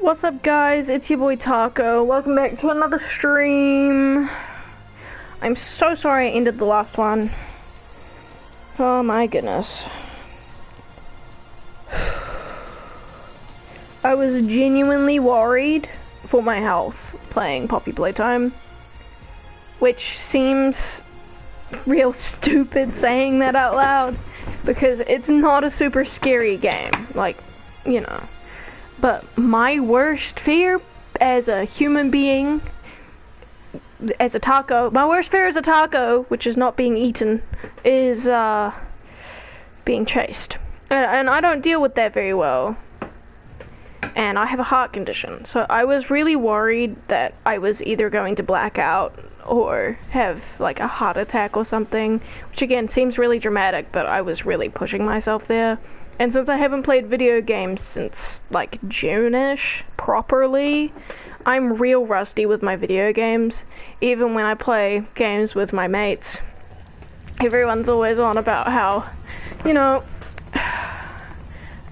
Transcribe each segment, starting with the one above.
What's up guys, it's your boy Taco. Welcome back to another stream. I'm so sorry I ended the last one. Oh my goodness. I was genuinely worried for my health playing Poppy Playtime, which seems real stupid saying that out loud because it's not a super scary game, like, you know. But my worst fear as a human being, as a taco, my worst fear as a taco, which is not being eaten, is being chased. And I don't deal with that very well. And I have a heart condition, so I was really worried that I was either going to black out or have like a heart attack or something, which again seems really dramatic, but I was really pushing myself there. And since I haven't played video games since like June-ish properly, I'm real rusty with my video games. Even when I play games with my mates, everyone's always on about how, you know,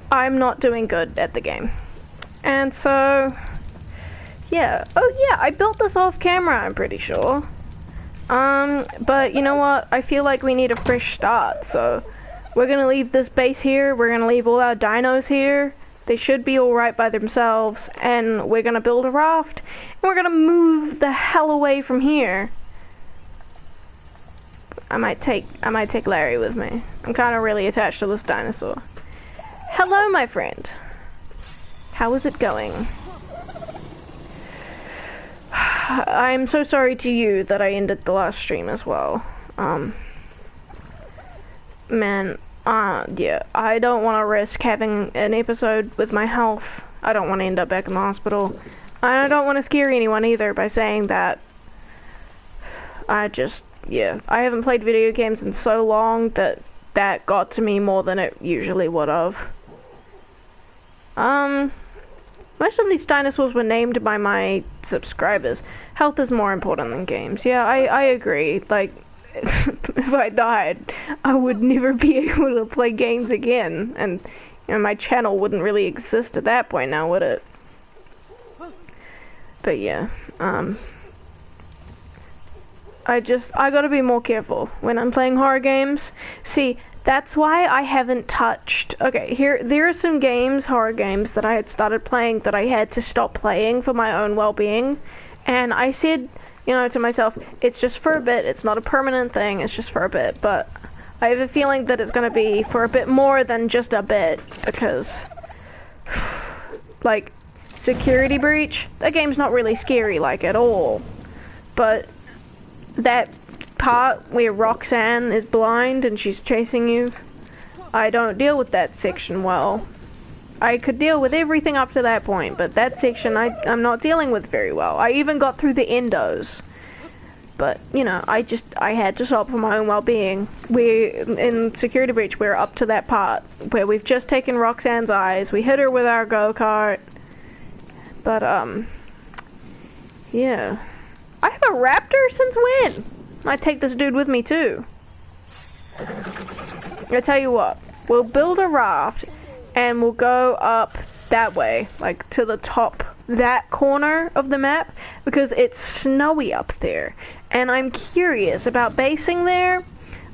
I'm not doing good at the game. And so, yeah. Oh yeah, I built this off camera, I'm pretty sure. But you know what? I feel like we need a fresh start, so we're gonna leave this base here, we're gonna leave all our dinos here. They should be alright by themselves, and we're gonna build a raft, and we're gonna move the hell away from here. I might take Larry with me. I'm kinda really attached to this dinosaur. Hello, my friend. How is it going? I'm so sorry to you that I ended the last stream as well. Man, yeah, I don't want to risk having an episode with my health. I don't want to end up back in the hospital. I don't want to scare anyone either by saying that. Yeah, I haven't played video games in so long that that got to me more than it usually would have. Most of these dinosaurs were named by my subscribers. Health is more important than games. Yeah, I agree. Like, if I died, I would never be able to play games again, and you know, my channel wouldn't really exist at that point now, would it? But yeah, I gotta be more careful when I'm playing horror games. See, that's why I haven't touched... Okay, there are some games, horror games, that I had started playing that I had to stop playing for my own well-being, and I said, you know, to myself, it's just for a bit, it's not a permanent thing, it's just for a bit, but I have a feeling that it's gonna be for a bit more than just a bit, because, like, Security Breach, that game's not really scary, like, at all, but that part where Roxanne is blind and she's chasing you, I don't deal with that section well. I could deal with everything up to that point, but that section I'm not dealing with very well. I even got through the endos. But, you know, I had to stop for my own well-being. In Security Breach, we're up to that part where we've just taken Roxanne's eyes, we hit her with our go-kart. But, yeah. I have a raptor since when? I take this dude with me too. I tell you what, we'll build a raft and we'll go up that way, like to the top, that corner of the map, because it's snowy up there. And I'm curious about basing there.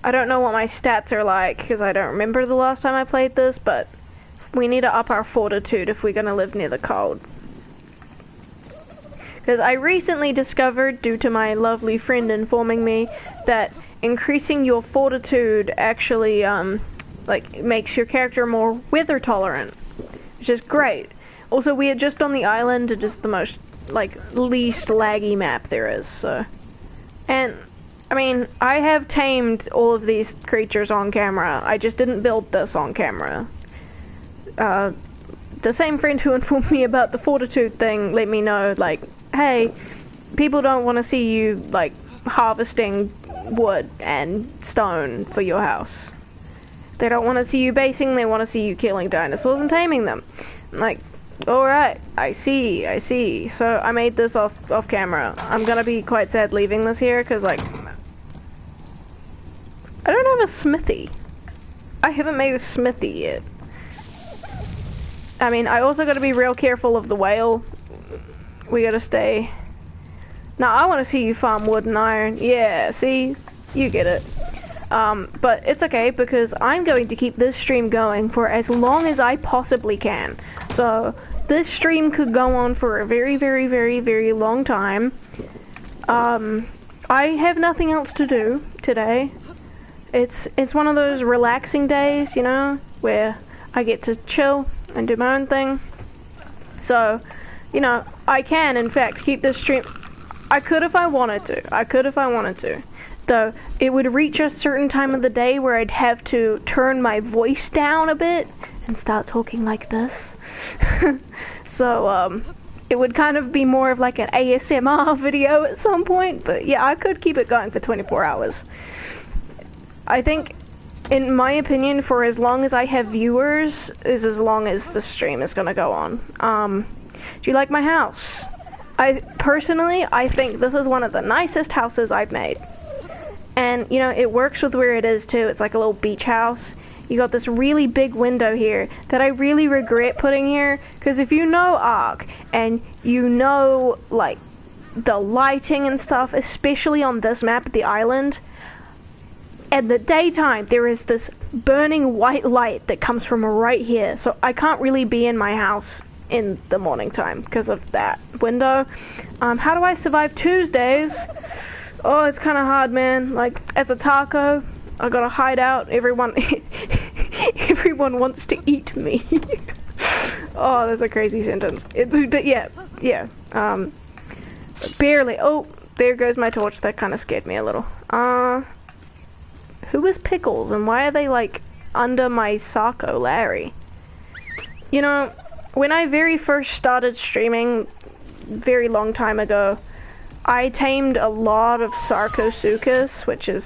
I don't know what my stats are like, because I don't remember the last time I played this, but we need to up our fortitude if we're going to live near the cold. Because I recently discovered, due to my lovely friend informing me, that increasing your fortitude actually, like, makes your character more weather tolerant, which is great. Also, we are just on the island, it's just the most, like, least laggy map there is, so. And, I mean, I have tamed all of these creatures on camera, I just didn't build this on camera. The same friend who informed me about the fortitude thing let me know, like, hey, people don't want to see you, like, harvesting wood and stone for your house. They don't want to see you basing, they want to see you killing dinosaurs and taming them. I'm like, alright, I see. So I made this off camera. I'm gonna be quite sad leaving this here, because, like, I don't have a smithy. I haven't made a smithy yet. I mean, I also gotta be real careful of the whale. We gotta stay... Now, I want to see you farm wood and iron. Yeah, see? You get it. But it's okay, because I'm going to keep this stream going for as long as I possibly can. So, this stream could go on for a very, very, very, very long time. I have nothing else to do today. It's one of those relaxing days, you know, where I get to chill and do my own thing. So, you know, I can, in fact, keep this stream... I could if I wanted to. Though, it would reach a certain time of the day where I'd have to turn my voice down a bit and start talking like this. So, it would kind of be more of like an ASMR video at some point, but yeah, I could keep it going for 24 hours. I think, in my opinion, for as long as I have viewers, is as long as the stream is gonna go on. Do you like my house? Personally, I think this is one of the nicest houses I've made. And, you know, it works with where it is, too. It's like a little beach house. You got this really big window here that I really regret putting here. Because if you know Ark, and you know, like, the lighting and stuff, especially on this map, the island, at the daytime, there is this burning white light that comes from right here. So I can't really be in my house in the morning time because of that window. How do I survive Tuesdays? Oh, it's kind of hard, man. Like, as a taco, I gotta hide out. Everyone wants to eat me. Oh, that's a crazy sentence. But yeah. Barely. Oh, there goes my torch. That kind of scared me a little. Who is Pickles, and why are they, like, under my Saco Larry? You know, when I very first started streaming, very long time ago, I tamed a lot of Sarcosuchus, which is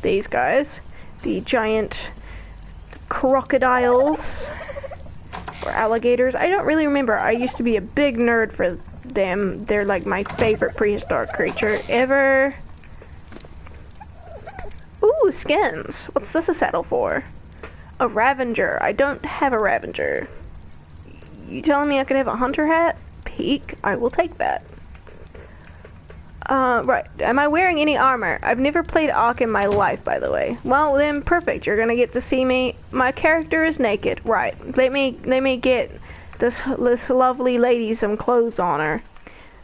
these guys, the giant crocodiles, or alligators. I don't really remember. I used to be a big nerd for them. They're like my favorite prehistoric creature ever. Ooh, skins. What's this a saddle for? A Ravenger. I don't have a Ravenger. You telling me I could have a hunter hat? Peak? I will take that. Right. Am I wearing any armor? I've never played Ark in my life, by the way. Well, then, perfect. You're gonna get to see me. My character is naked. Right. Let me get this lovely lady some clothes on her.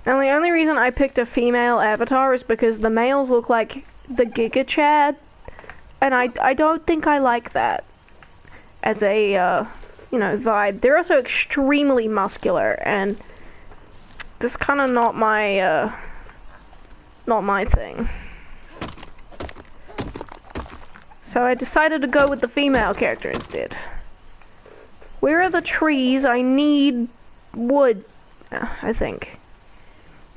Now, the only reason I picked a female avatar is because the males look like the Giga Chad, and I don't think I like that as a, you know, vibe. They're also extremely muscular, and that's kind of not my thing. So I decided to go with the female character instead. Where are the trees? I need wood, I think.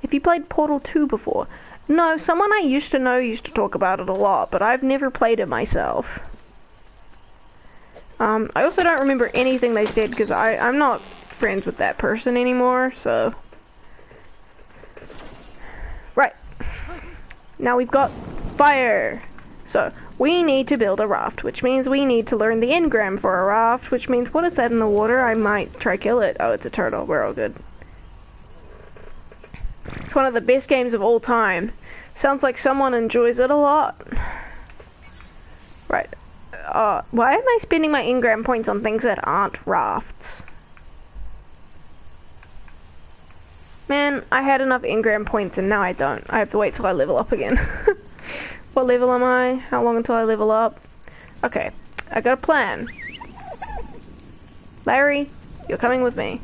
Have you played Portal 2 before? No, someone I used to know used to talk about it a lot, but I've never played it myself. I also don't remember anything they said because I'm not friends with that person anymore, so. Right. Now we've got fire. So, we need to build a raft, which means we need to learn the engram for a raft, which means what is that in the water? I might try kill it. Oh, it's a turtle. We're all good. It's one of the best games of all time. Sounds like someone enjoys it a lot. Right. Why am I spending my engram points on things that aren't rafts? Man, I had enough engram points and now I don't. I have to wait till I level up again. What level am I? How long until I level up? Okay, I got a plan. Larry, you're coming with me.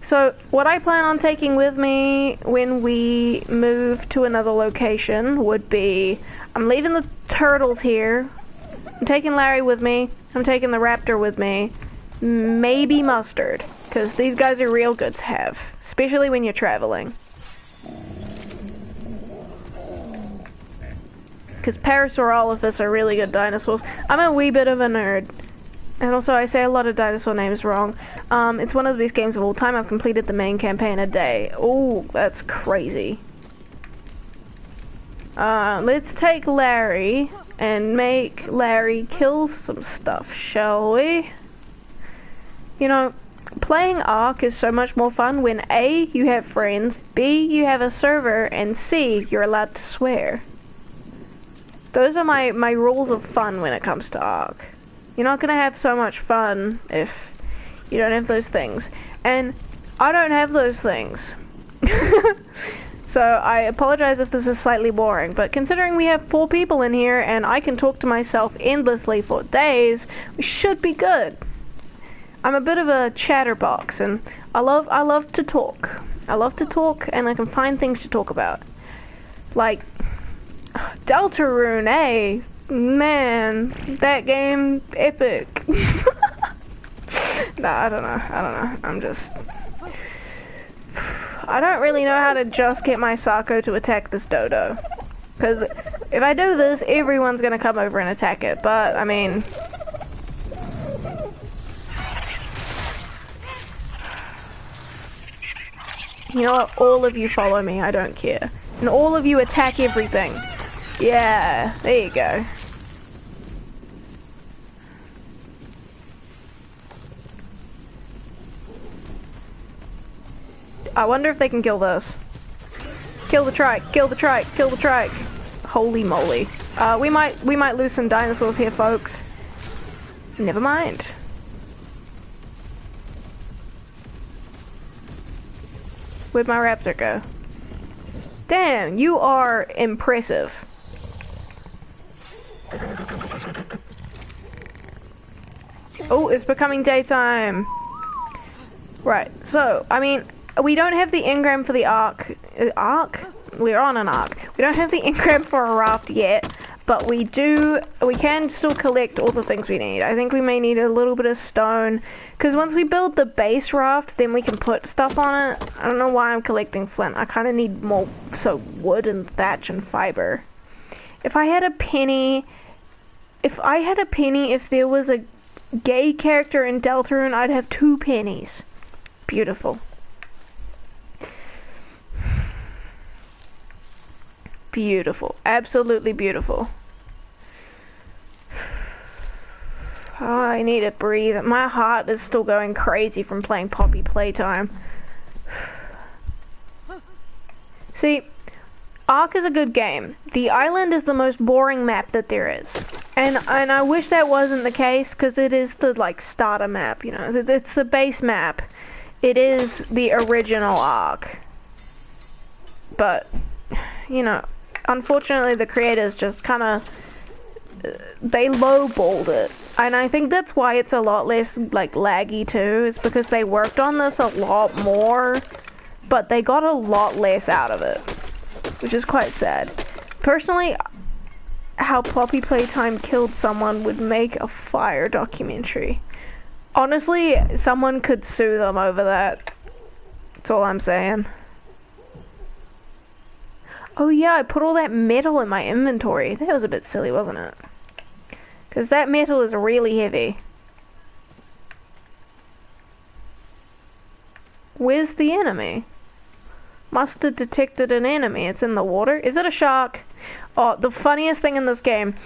So, what I plan on taking with me when we move to another location would be, I'm leaving the turtles here, I'm taking Larry with me, I'm taking the raptor with me, maybe mustard, because these guys are real good to have, especially when you're traveling. Because Parasaurolophus are really good dinosaurs. I'm a wee bit of a nerd. And also, I say a lot of dinosaur names wrong. It's one of the best games of all time. I've completed the main campaign a day. Oh, that's crazy. Let's take Larry. and make Larry kill some stuff, shall we? You know, playing Ark is so much more fun when A, you have friends, B, you have a server, and C, you're allowed to swear. Those are my rules of fun when it comes to Ark. You're not gonna have so much fun if you don't have those things. And I don't have those things. So I apologize if this is slightly boring, but considering we have 4 people in here and I can talk to myself endlessly for days, we should be good. I'm a bit of a chatterbox, and I love to talk. I love to talk, and I can find things to talk about. Like Deltarune, eh? Man, that game, epic. Nah, I don't know. I don't really know how to just get my Sako to attack this dodo. Because if I do this, everyone's gonna come over and attack it. But, I mean... You know what? All of you follow me, I don't care. And all of you attack everything. Yeah, there you go. I wonder if they can kill this. Kill the trike, kill the trike, kill the trike. Holy moly. We might lose some dinosaurs here, folks. Never mind. Where'd my raptor go? Damn, you are impressive. Oh, it's becoming daytime. Right, so, I mean, we don't have the engram for the Ark. Ark? We're on an Ark. We don't have the engram for a raft yet, but we can still collect all the things we need. I think we may need a little bit of stone, because once we build the base raft, then we can put stuff on it. I don't know why I'm collecting flint. I kind of need more, so wood and thatch and fiber. If I had a penny, if there was a gay character in Deltarune, I'd have 2 pennies. Beautiful. Beautiful. Absolutely beautiful. Oh, I need to breathe. My heart is still going crazy from playing Poppy Playtime. See, Ark is a good game. The island is the most boring map that there is. And I wish that wasn't the case, because it is the, like, starter map, you know. It's the base map. It is the original Ark. But, you know, unfortunately the creators just kind of, they lowballed it. And I think that's why it's a lot less, like, laggy too, is because they worked on this a lot more, but they got a lot less out of it, which is quite sad. Personally, how Poppy Playtime killed someone would make a fire documentary. Honestly, someone could sue them over that. That's all I'm saying. Oh yeah, I put all that metal in my inventory. That was a bit silly, wasn't it? Because that metal is really heavy. Where's the enemy? Must have detected an enemy. It's in the water. Is it a shark? Oh, the funniest thing in this game.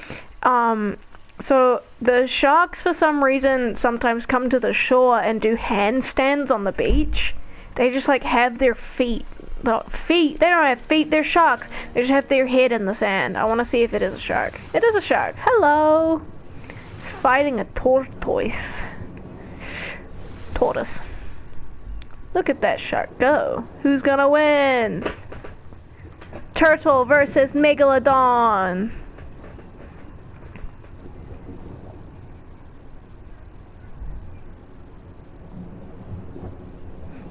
So the sharks, for some reason, sometimes come to the shore and do handstands on the beach. They just, like, have their feet. They don't have feet, they're sharks. They just have their head in the sand. I want to see if it is a shark. It is a shark. Hello! It's fighting a tortoise. Tortoise. Look at that shark go. Who's gonna win? Turtle versus Megalodon.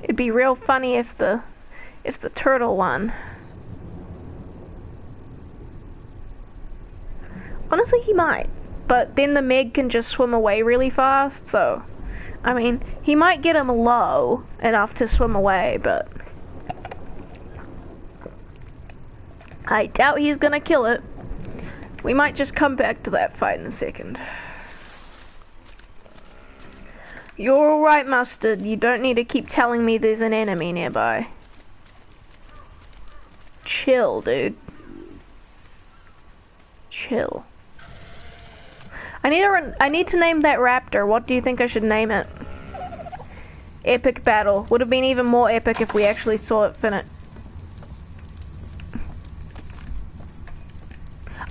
It'd be real funny if the turtle won. Honestly, he might. But then the Meg can just swim away really fast, so... I mean, he might get him low enough to swim away, but... I doubt he's gonna kill it. We might just come back to that fight in a second. You're alright, Mustard. You don't need to keep telling me there's an enemy nearby. Chill, dude. Chill. I need to name that raptor. What do you think I should name it? Epic battle. Would have been even more epic if we actually saw it finish.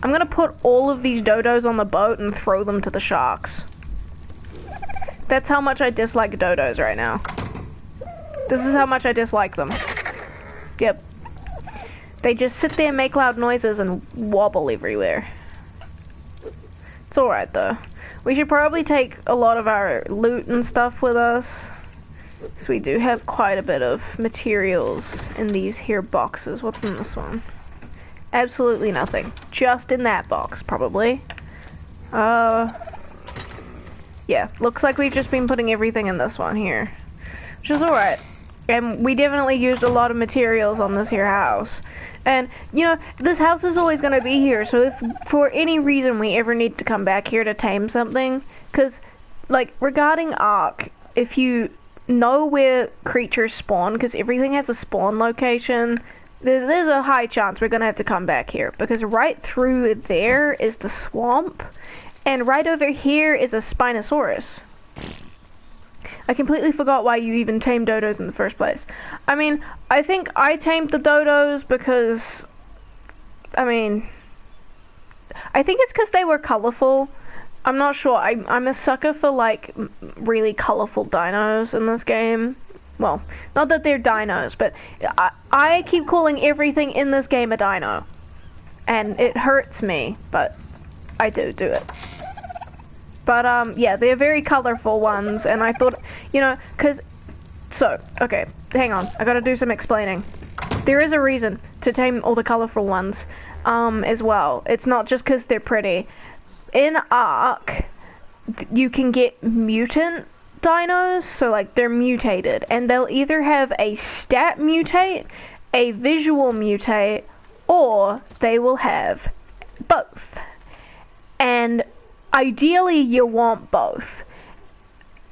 I'm gonna put all of these dodos on the boat and throw them to the sharks. That's how much I dislike dodos right now. This is how much I dislike them. Yep. They just sit there, make loud noises, and wobble everywhere. It's alright though. We should probably take a lot of our loot and stuff with us. So we do have quite a bit of materials in these here boxes. What's in this one? Absolutely nothing. Just in that box, probably. Yeah, looks like we've just been putting everything in this one here. Which is alright. And we definitely used a lot of materials on this here house. And, you know, this house is always going to be here, so if for any reason we ever need to come back here to tame something, because, like, regarding Ark, if you know where creatures spawn, because everything has a spawn location, there's a high chance we're going to have to come back here, because right through there is the swamp, and right over here is a Spinosaurus. I completely forgot why you even tamed dodos in the first place. I mean, I think I tamed the dodos because, I mean, I think it's because they were colorful. I'm not sure. I'm a sucker for, like, really colorful dinos in this game. Well, not that they're dinos, but I keep calling everything in this game a dino. And it hurts me, but I do it. But, yeah, they're very colorful ones, and I thought, you know, okay, hang on, I gotta do some explaining. There is a reason to tame all the colorful ones, as well. It's not just because they're pretty. In Ark, you can get mutant dinos, so, like, they're mutated, and they'll either have a stat mutate, a visual mutate, or they will have both. And ideally, you want both.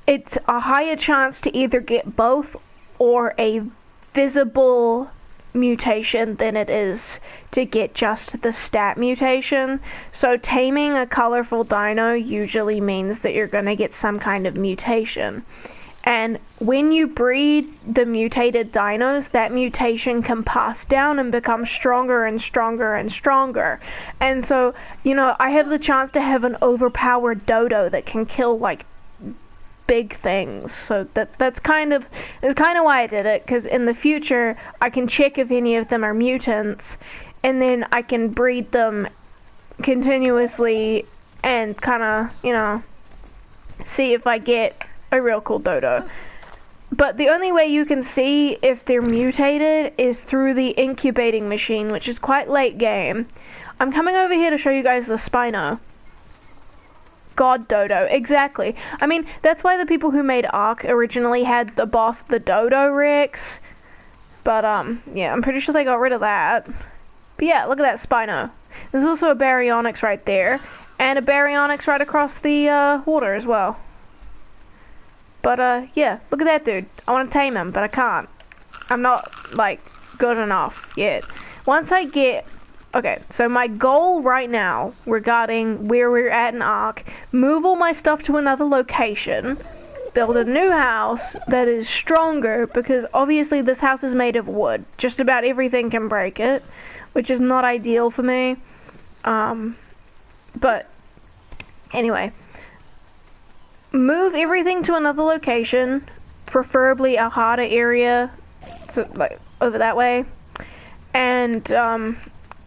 It's a higher chance to either get both or a visible mutation than it is to get just the stat mutation. So taming a colorful dino usually means that you're going to get some kind of mutation. And when you breed the mutated dinos, that mutation can pass down and become stronger and stronger and stronger. And so, you know, I have the chance to have an overpowered dodo that can kill, like, big things. So that's kind of why I did it, because in the future, I can check if any of them are mutants, and then I can breed them continuously and kind of, you know, see if I get a real cool dodo. But the only way you can see if they're mutated is through the incubating machine, which is quite late game. I'm coming over here to show you guys the Spino. God Dodo, exactly. I mean, that's why the people who made Ark originally had the boss, the Dodo Rex. But, yeah, I'm pretty sure they got rid of that. But yeah, look at that Spino. There's also a Baryonyx right there, and a Baryonyx right across the, water as well. But, yeah, look at that dude. I want to tame him, but I can't. I'm not, like, good enough yet. Once I get... Okay, so my goal right now, regarding where we're at in Ark, move all my stuff to another location, build a new house that is stronger, because obviously this house is made of wood. Just about everything can break it, which is not ideal for me. But, anyway. Move everything to another location, preferably a harder area, so, like, over that way. And,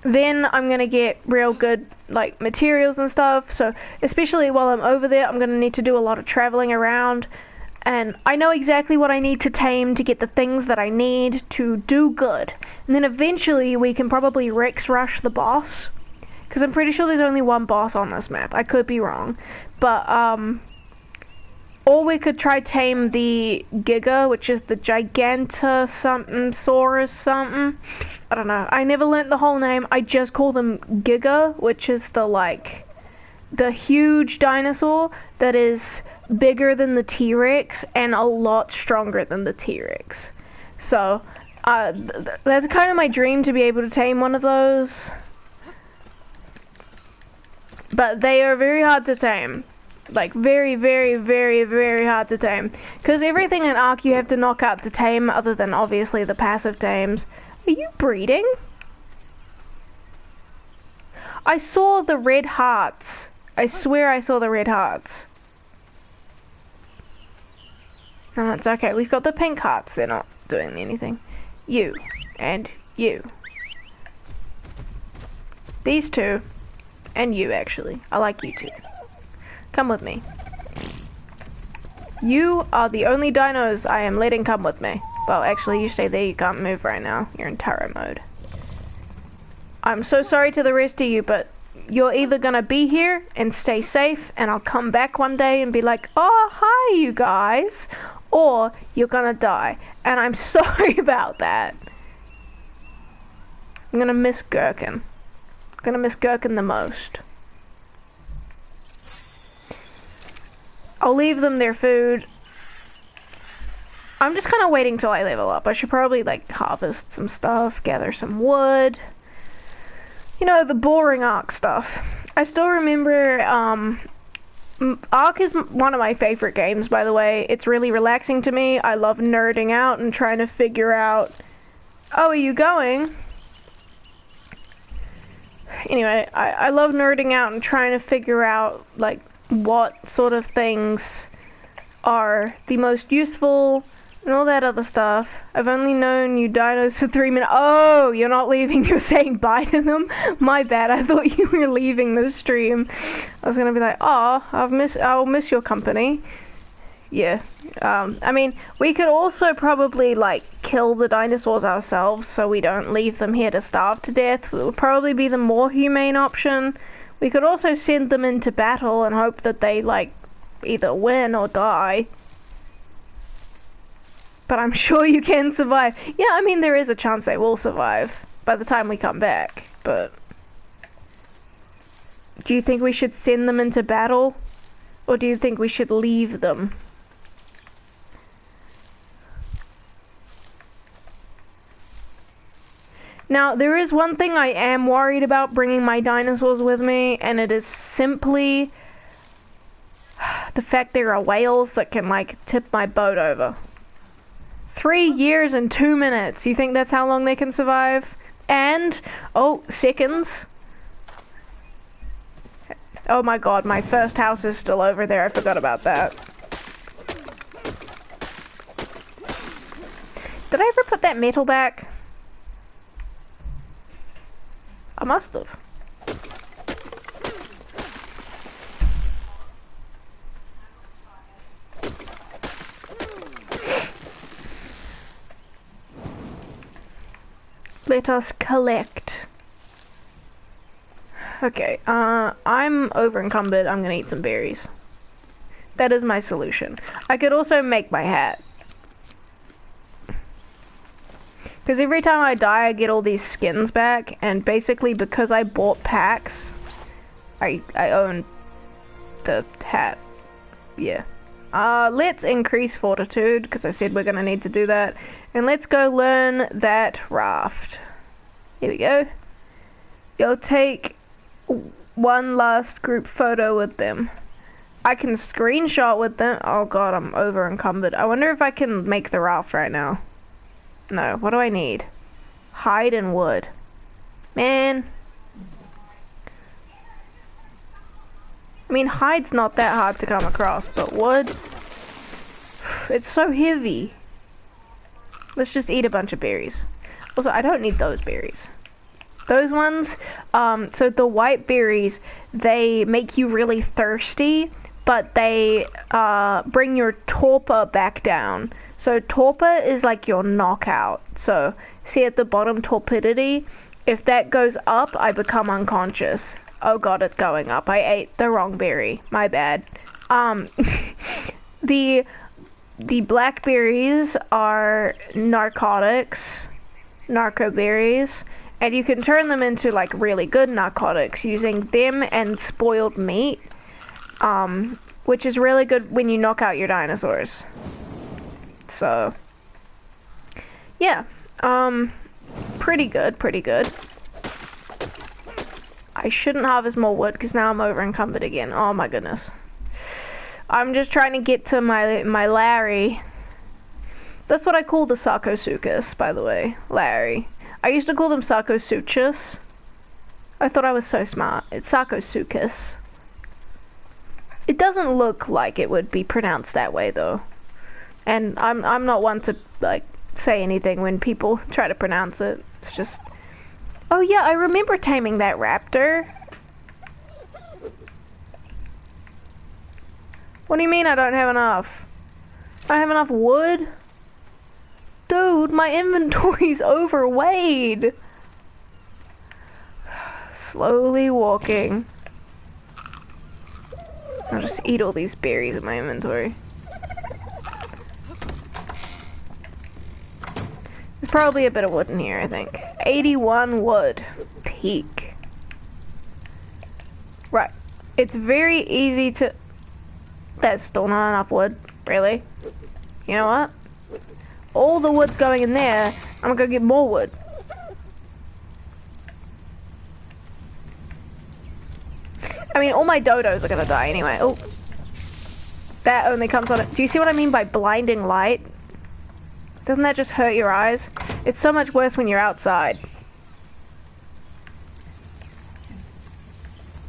then I'm gonna get real good, like, materials and stuff, so especially while I'm over there, I'm gonna need to do a lot of traveling around, and I know exactly what I need to tame to get the things that I need to do good. And then eventually we can probably Rex rush the boss, because I'm pretty sure there's only one boss on this map. I could be wrong, but, or we could try tame the Giga, which is the Giganta something, Saurus something. I don't know. I never learnt the whole name. I just call them Giga, which is the, like, the huge dinosaur that is bigger than the T-Rex and a lot stronger than the T-Rex. So, that's kind of my dream, to be able to tame one of those. But they are very hard to tame. Like, very, very, very, very hard to tame. Because everything in Ark you have to knock out to tame, other than obviously the passive tames. Are you breeding? I saw the red hearts. I swear I saw the red hearts. No, it's okay. We've got the pink hearts. They're not doing anything. You. And you. These two. And you, actually. I like you two. Come with me. You are the only dinos I am letting come with me. Well, actually, you stay there. You can't move right now. You're in Taro mode. I'm so sorry to the rest of you, but you're either gonna be here and stay safe, and I'll come back one day and be like, oh, hi, you guys. Or you're gonna die. And I'm sorry about that. I'm gonna miss Gherkin. I'm gonna miss Gherkin the most. I'll leave them their food. I'm just kind of waiting till I level up. I should probably, like, harvest some stuff, gather some wood. You know, the boring Ark stuff. I still remember, Ark is one of my favorite games, by the way. It's really relaxing to me. I love nerding out and trying to figure out... Oh, are you going? Anyway, I love nerding out and trying to figure out, like, what sort of things are the most useful and all that other stuff. I've only known you dinos for 3 minutes. Oh, you're not leaving. You're saying bye to them? My bad. I thought you were leaving the stream. I was gonna be like, oh, I'll miss your company. Yeah. I mean, we could also probably, like, kill the dinosaurs ourselves so we don't leave them here to starve to death. It would probably be the more humane option. We could also send them into battle and hope that they, like, either win or die. But I'm sure you can survive. Yeah, I mean, there is a chance they will survive by the time we come back, but... Do you think we should send them into battle? Or do you think we should leave them? Now, there is one thing I am worried about bringing my dinosaurs with me, and it is simply the fact there are whales that can, like, tip my boat over. 3 years and 2 minutes. You think that's how long they can survive? And, oh, seconds. Oh my god, my first house is still over there. I forgot about that. Did I ever put that metal back? I must have. Let us collect. Okay, I'm over encumbered. I'm gonna eat some berries. That is my solution. I could also make my hat. Because every time I die, I get all these skins back, and basically because I bought packs, I own the hat. Yeah. Let's increase fortitude, because I said we're gonna need to do that. And let's go learn that raft. Here we go. You'll take one last group photo with them. I can screenshot with them. Oh god, I'm over encumbered. I wonder if I can make the raft right now. No, what do I need? Hide and wood. Man. I mean, hide's not that hard to come across, but wood... It's so heavy. Let's just eat a bunch of berries. Also, I don't need those berries. Those ones, so the white berries, they make you really thirsty, but they bring your torpor back down. So torpor is like your knockout. So see at the bottom, torpidity. If that goes up, I become unconscious. Oh god, it's going up. I ate the wrong berry. My bad. The blackberries are narcotics, narco berries, and you can turn them into like really good narcotics using them and spoiled meat, which is really good when you knock out your dinosaurs. So, yeah, pretty good, pretty good. I I shouldn't harvest more wood because now I'm over encumbered again. Oh my goodness. I'm just trying to get to my Larry. That's what I call the Sarcosuchus, by the way. Larry. I used to call them Sarcosuchus. I thought I was so smart. It's Sarcosuchus. It doesn't look like it would be pronounced that way though. And I'm not one to like say anything when people try to pronounce it. It's just, oh yeah, I remember taming that raptor. What do you mean I don't have enough? I have enough wood? Dude, my inventory's overweight. Slowly walking. I'll just eat all these berries in my inventory. There's probably a bit of wood in here, I think. 81 wood. Peak. Right. It's very easy to... That's still not enough wood. Really? You know what? All the wood's going in there. I'm gonna go get more wood. I mean, all my dodos are gonna die anyway. Oh. That only comes on it. Do you see what I mean by blinding light? Doesn't that just hurt your eyes? It's so much worse when you're outside.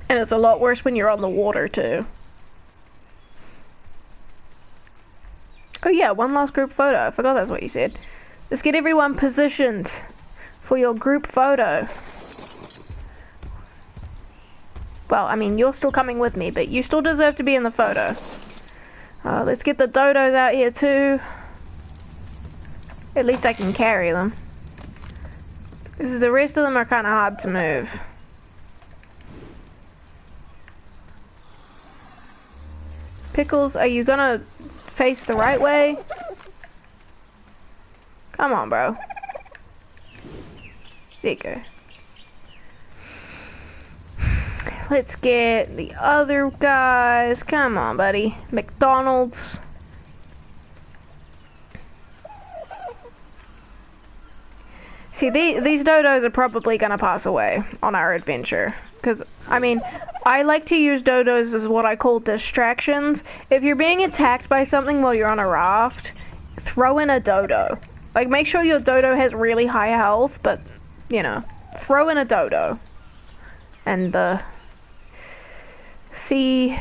And it's a lot worse when you're on the water too. Oh yeah, one last group photo. I forgot that's what you said. Let's get everyone positioned for your group photo. Well, I mean, you're still coming with me, but you still deserve to be in the photo. Let's get the dodos out here too. At least I can carry them. Because the rest of them are kind of hard to move. Pickles, are you gonna face the right way? Come on, bro. There you go. Let's get the other guys. Come on, buddy. McDonald's. See, these dodos are probably gonna pass away on our adventure. Because, I mean, I like to use dodos as what I call distractions. If you're being attacked by something while you're on a raft, throw in a dodo. Like, make sure your dodo has really high health, but, you know, throw in a dodo. And, see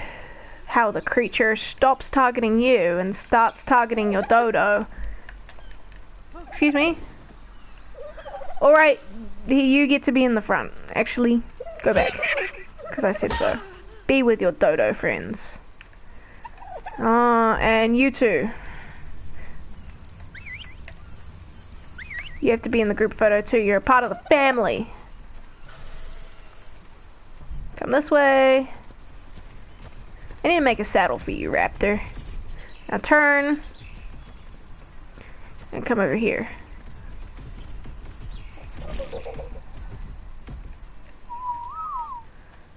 how the creature stops targeting you and starts targeting your dodo. Excuse me? Alright, you get to be in the front. Actually, go back. Because I said so. Be with your dodo friends. And you too. You have to be in the group photo too. You're a part of the family. Come this way. I need to make a saddle for you, Raptor. Now turn. And come over here.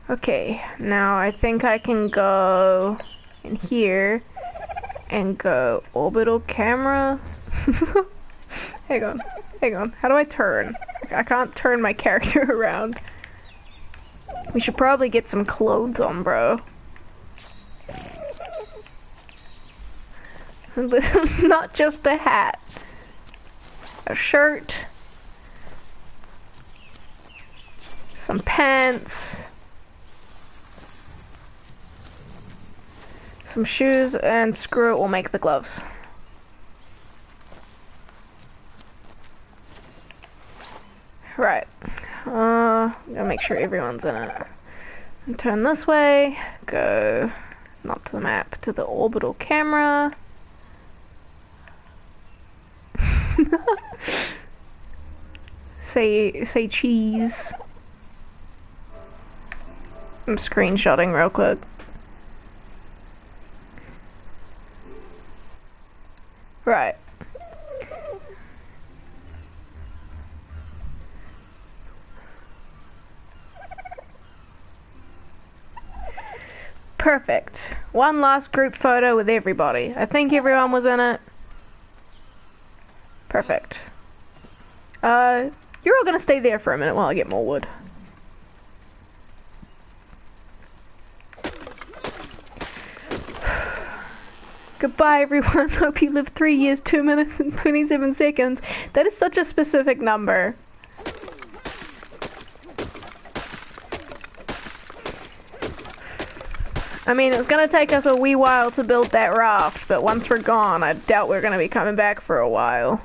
Okay, now I think I can go in here and go orbital camera. Hang on, hang on. How do I turn? I can't turn my character around. We should probably get some clothes on, bro. Not just a hat. A shirt. Some pants. Some shoes, and screw it, we'll make the gloves. Right. Gotta make sure everyone's in it. And turn this way. Go, not to the map, to the orbital camera. Say cheese. I'm screenshotting real quick. Right. Perfect. One last group photo with everybody. I think everyone was in it. Perfect. You're all gonna stay there for a minute while I get more wood. Goodbye, everyone. Hope you live 3 years, 2 minutes, and 27 seconds. That is such a specific number. I mean, it's gonna take us a wee while to build that raft, but once we're gone, I doubt we're gonna be coming back for a while.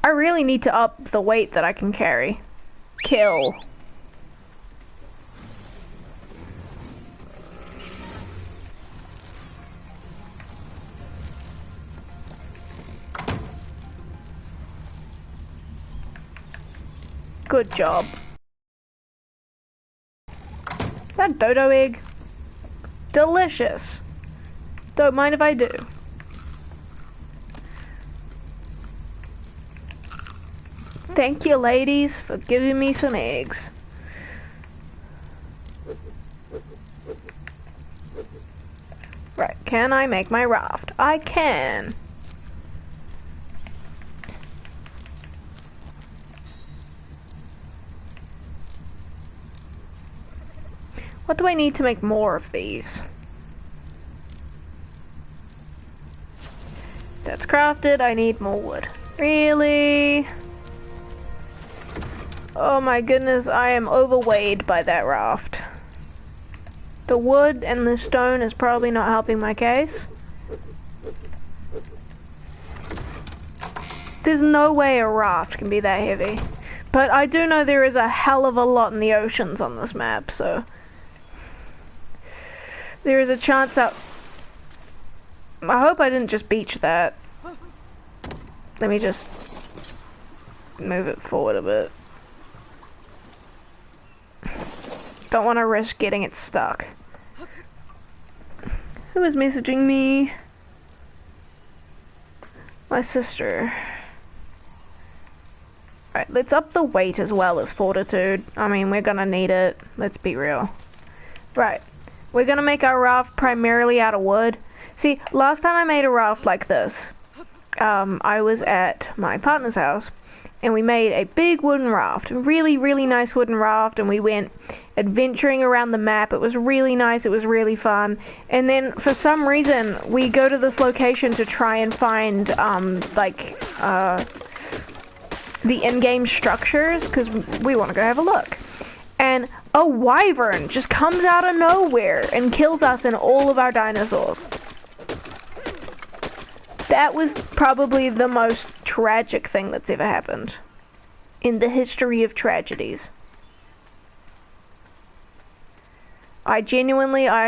I really need to up the weight that I can carry. Kill. Good job. That dodo egg. Delicious. Don't mind if I do. Thank you, ladies, for giving me some eggs. Right, can I make my raft? I can. What do I need to make more of these? That's crafted, I need more wood. Really? Oh my goodness, I am overweighted by that raft. The wood and the stone is probably not helping my case. There's no way a raft can be that heavy. But I do know there is a hell of a lot in the oceans on this map, so... there is a chance that... I hope I didn't just beach that. Let me just... move it forward a bit. Don't want to risk getting it stuck. Who is messaging me? My sister. Alright, let's up the weight as well as fortitude. I mean, we're gonna need it. Let's be real. Right. We're gonna make our raft primarily out of wood. See, last time I made a raft like this, I was at my partner's house, and we made a big wooden raft. A really, really nice wooden raft, and we went adventuring around the map. It was really nice, it was really fun. And then, for some reason, we go to this location to try and find, the in-game structures, because we want to go have a look. And a wyvern just comes out of nowhere and kills us and all of our dinosaurs. That was probably the most tragic thing that's ever happened in the history of tragedies. I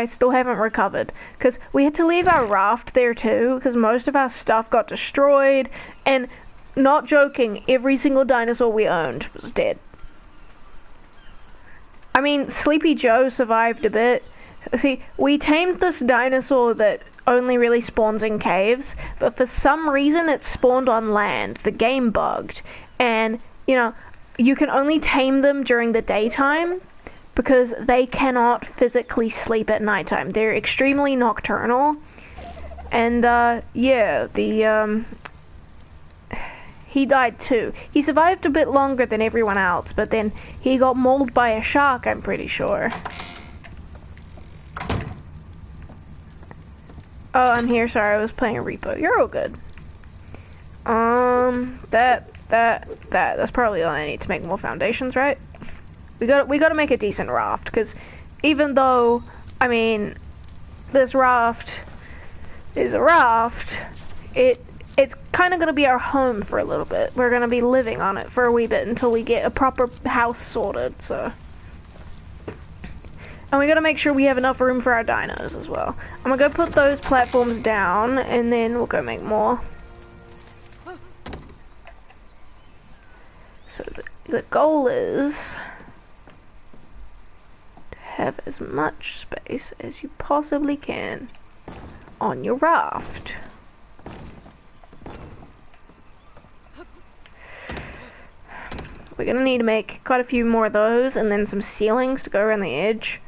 still haven't recovered, because we had to leave our raft there too, because most of our stuff got destroyed, and not joking, every single dinosaur we owned was dead. I mean, Sleepy Joe survived a bit. See, we tamed this dinosaur that only really spawns in caves, but for some reason it spawned on land. The game bugged. And, you know, you can only tame them during the daytime because they cannot physically sleep at nighttime. They're extremely nocturnal. And, yeah, he died too. He survived a bit longer than everyone else, but then he got mauled by a shark, I'm pretty sure. Oh, I'm here, sorry, I was playing a repo. You're all good. That's probably all I need to make more foundations, right? We gotta make a decent raft, because even though, I mean, this raft is a raft, it's kind of going to be our home for a little bit. We're going to be living on it for a wee bit until we get a proper house sorted, so. And we got to make sure we have enough room for our dinos as well. I'm going to go put those platforms down, and then we'll go make more. So the goal is to have as much space as you possibly can on your raft. We're gonna need to make quite a few more of those, and then some ceilings to go around the edge.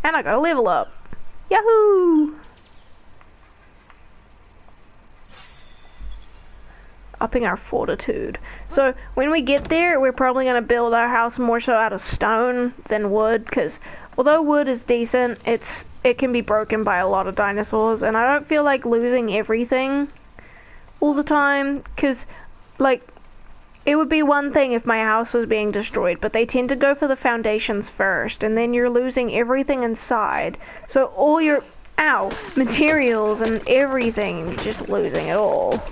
And I gotta level up. Yahoo! upping our fortitude. So when we get there, we're probably going to build our house more so out of stone than wood, because although wood is decent, it can be broken by a lot of dinosaurs, and I don't feel like losing everything all the time, because, like, it would be one thing if my house was being destroyed, but they tend to go for the foundations first, and then you're losing everything inside. So all your, materials and everything, you're just losing it all.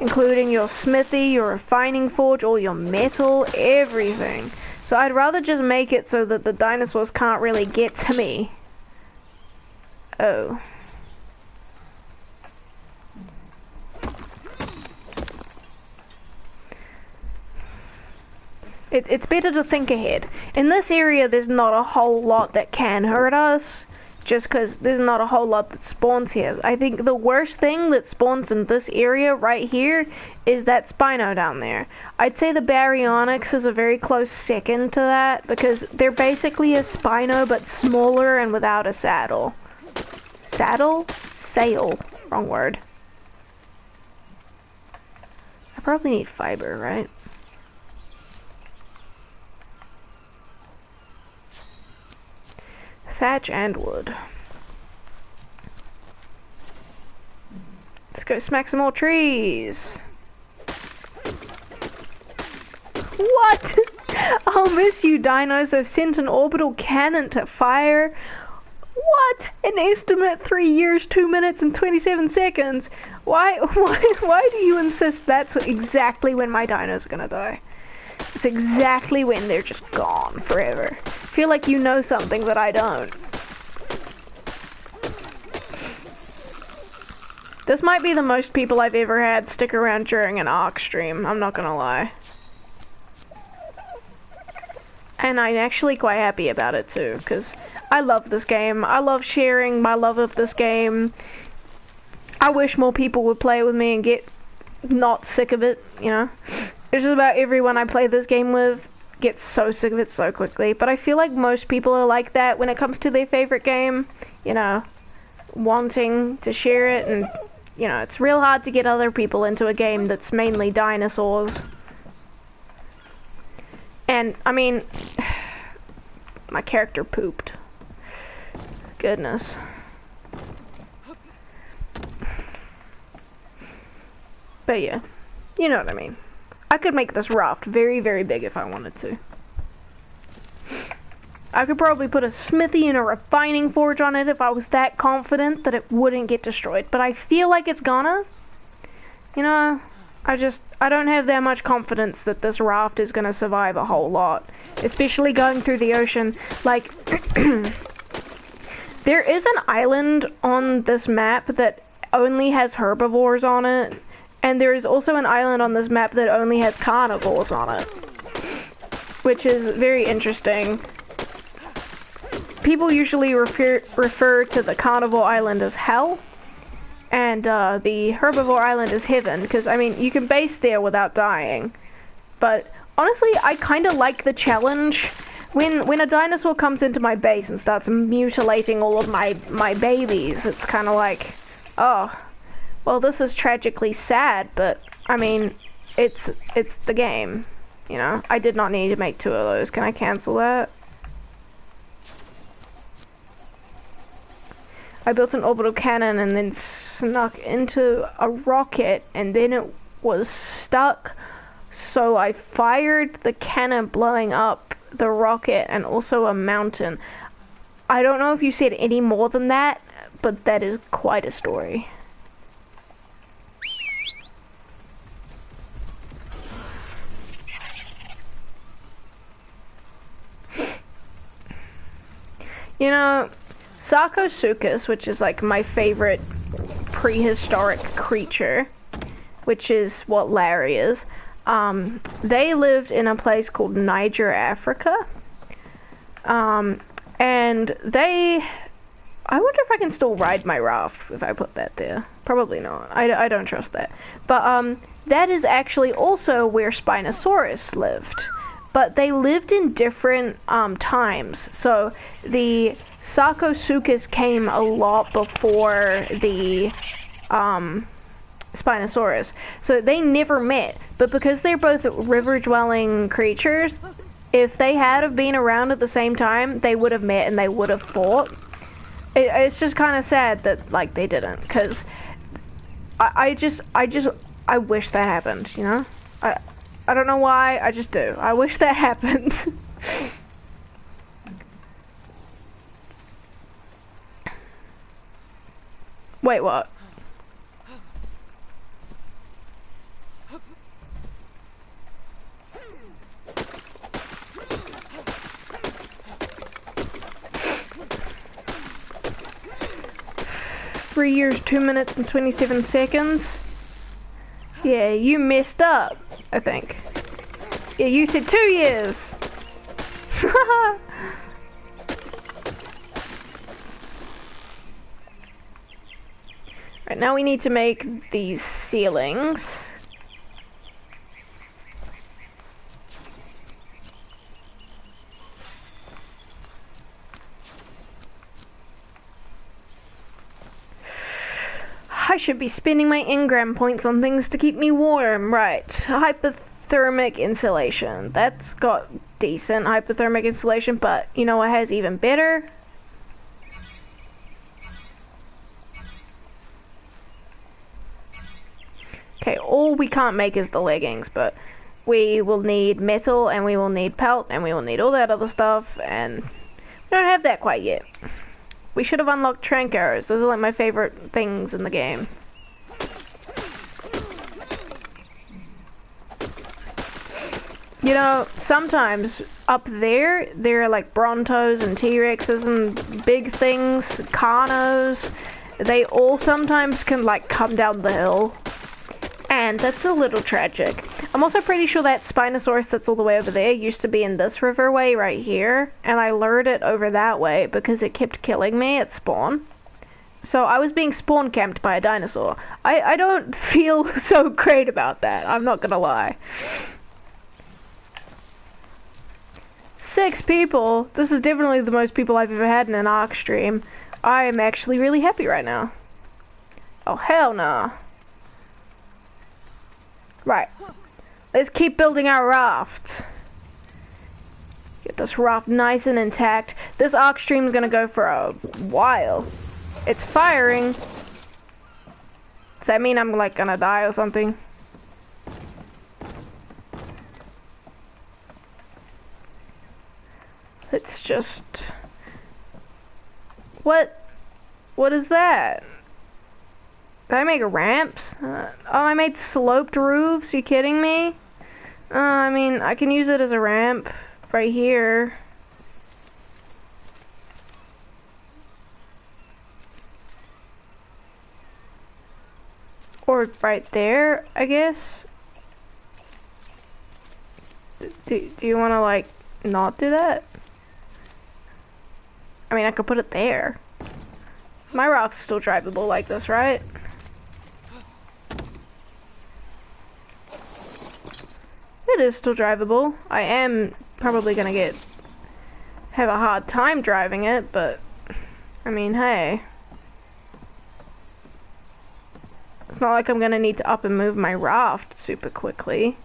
Including your smithy, your refining forge, all your metal, everything. So I'd rather just make it so that the dinosaurs can't really get to me. Oh. It's better to think ahead. In this area, there's not a whole lot that can hurt us, just because there's not a whole lot that spawns here. I think the worst thing that spawns in this area right here is that Spino down there. I'd say the Baryonyx is a very close second to that, because they're basically a Spino, but smaller and without a saddle. Saddle? Sail. Wrong word. I probably need fiber, right? Thatch and wood. Let's go smack some more trees. What? I'll miss you, dinos. I've sent an orbital cannon to fire. What? An estimate 3 years, 2 minutes, and 27 seconds. Why do you insist that's exactly when my dinos are gonna die? It's exactly when they're just gone forever. I feel like you know something that I don't. This might be the most people I've ever had stick around during an ARK stream, I'm not gonna lie. And I'm actually quite happy about it too, because I love this game. I love sharing my love of this game. I wish more people would play with me and get not sick of it, you know? It's just about everyone I play this game with gets so sick of it so quickly, but I feel like most people are like that when it comes to their favorite game, you know, wanting to share it, and, you know, it's real hard to get other people into a game that's mainly dinosaurs. And, I mean, my character pooped. Goodness. But yeah, you know what I mean. I could make this raft very, very big if I wanted to. I could probably put a smithy and a refining forge on it if I was that confident that it wouldn't get destroyed. But I feel like it's gonna. You know, I don't have that much confidence that this raft is gonna survive a whole lot. Especially going through the ocean. Like, there is an island on this map that only has herbivores on it. And there is also an island on this map that only has carnivores on it. Which is very interesting. People usually refer to the carnivore island as hell. And the herbivore island is heaven. Because, I mean, you can base there without dying. But, honestly, I kind of like the challenge. When a dinosaur comes into my base and starts mutilating all of my babies, it's kind of like, oh... well, this is tragically sad, but, I mean, it's the game, you know? I did not need to make 2 of those. Can I cancel that? I built an orbital cannon and then snuck into a rocket, and then it was stuck, so I fired the cannon blowing up the rocket and also a mountain. I don't know if you said any more than that, but that is quite a story. You know, Sarcosuchus, which is like my favorite prehistoric creature, which is what Larry is, they lived in a place called Niger, Africa. And they... I wonder if I can still ride my raft if I put that there. Probably not. I don't trust that. But that is actually also where Spinosaurus lived. But they lived in different times. So the Sarcosuchus came a lot before the Spinosaurus. So they never met, but because they're both river-dwelling creatures, if they had have been around at the same time, they would have met and they would have fought. It's just kind of sad that, like, they didn't, because I wish that happened, you know? I don't know why, I just do. I wish that happened. Wait, what? Three years, 2 minutes and 27 seconds. Yeah, you messed up, I think. Yeah, you said 2 years. Right, now we need to make these ceilings. I should be spending my engram points on things to keep me warm. Right, hypothermic insulation. That's got decent hypothermic insulation, but you know what has even better? Okay, all we can't make is the leggings, but we will need metal, and we will need pelt, and we will need all that other stuff, and we don't have that quite yet. We should have unlocked trank arrows. Those are like my favorite things in the game. You know, sometimes up there are like Brontos and T-Rexes and big things, Carnos. They all sometimes can like come down the hill. And that's a little tragic. I'm also pretty sure that Spinosaurus that's all the way over there used to be in this riverway right here. And I lured it over that way because it kept killing me at spawn. So I was being spawn camped by a dinosaur. I don't feel so great about that. I'm not gonna lie. 6 people. This is definitely the most people I've ever had in an ARK stream. I am actually really happy right now. Oh, hell no. Right. Let's keep building our raft. Get this raft nice and intact. This ARK stream is gonna go for a while. It's firing. Does that mean I'm like gonna die or something? Let's just... What is that? Did I make ramps? Oh, I made sloped roofs? You kidding me? I mean, I can use it as a ramp right here. Or right there, I guess. Do you want to, like, not do that? I mean, I could put it there. My rock's still drivable like this, right? It is still drivable. I am probably gonna have a hard time driving it, but I mean, hey. It's not like I'm gonna need to up and move my raft super quickly.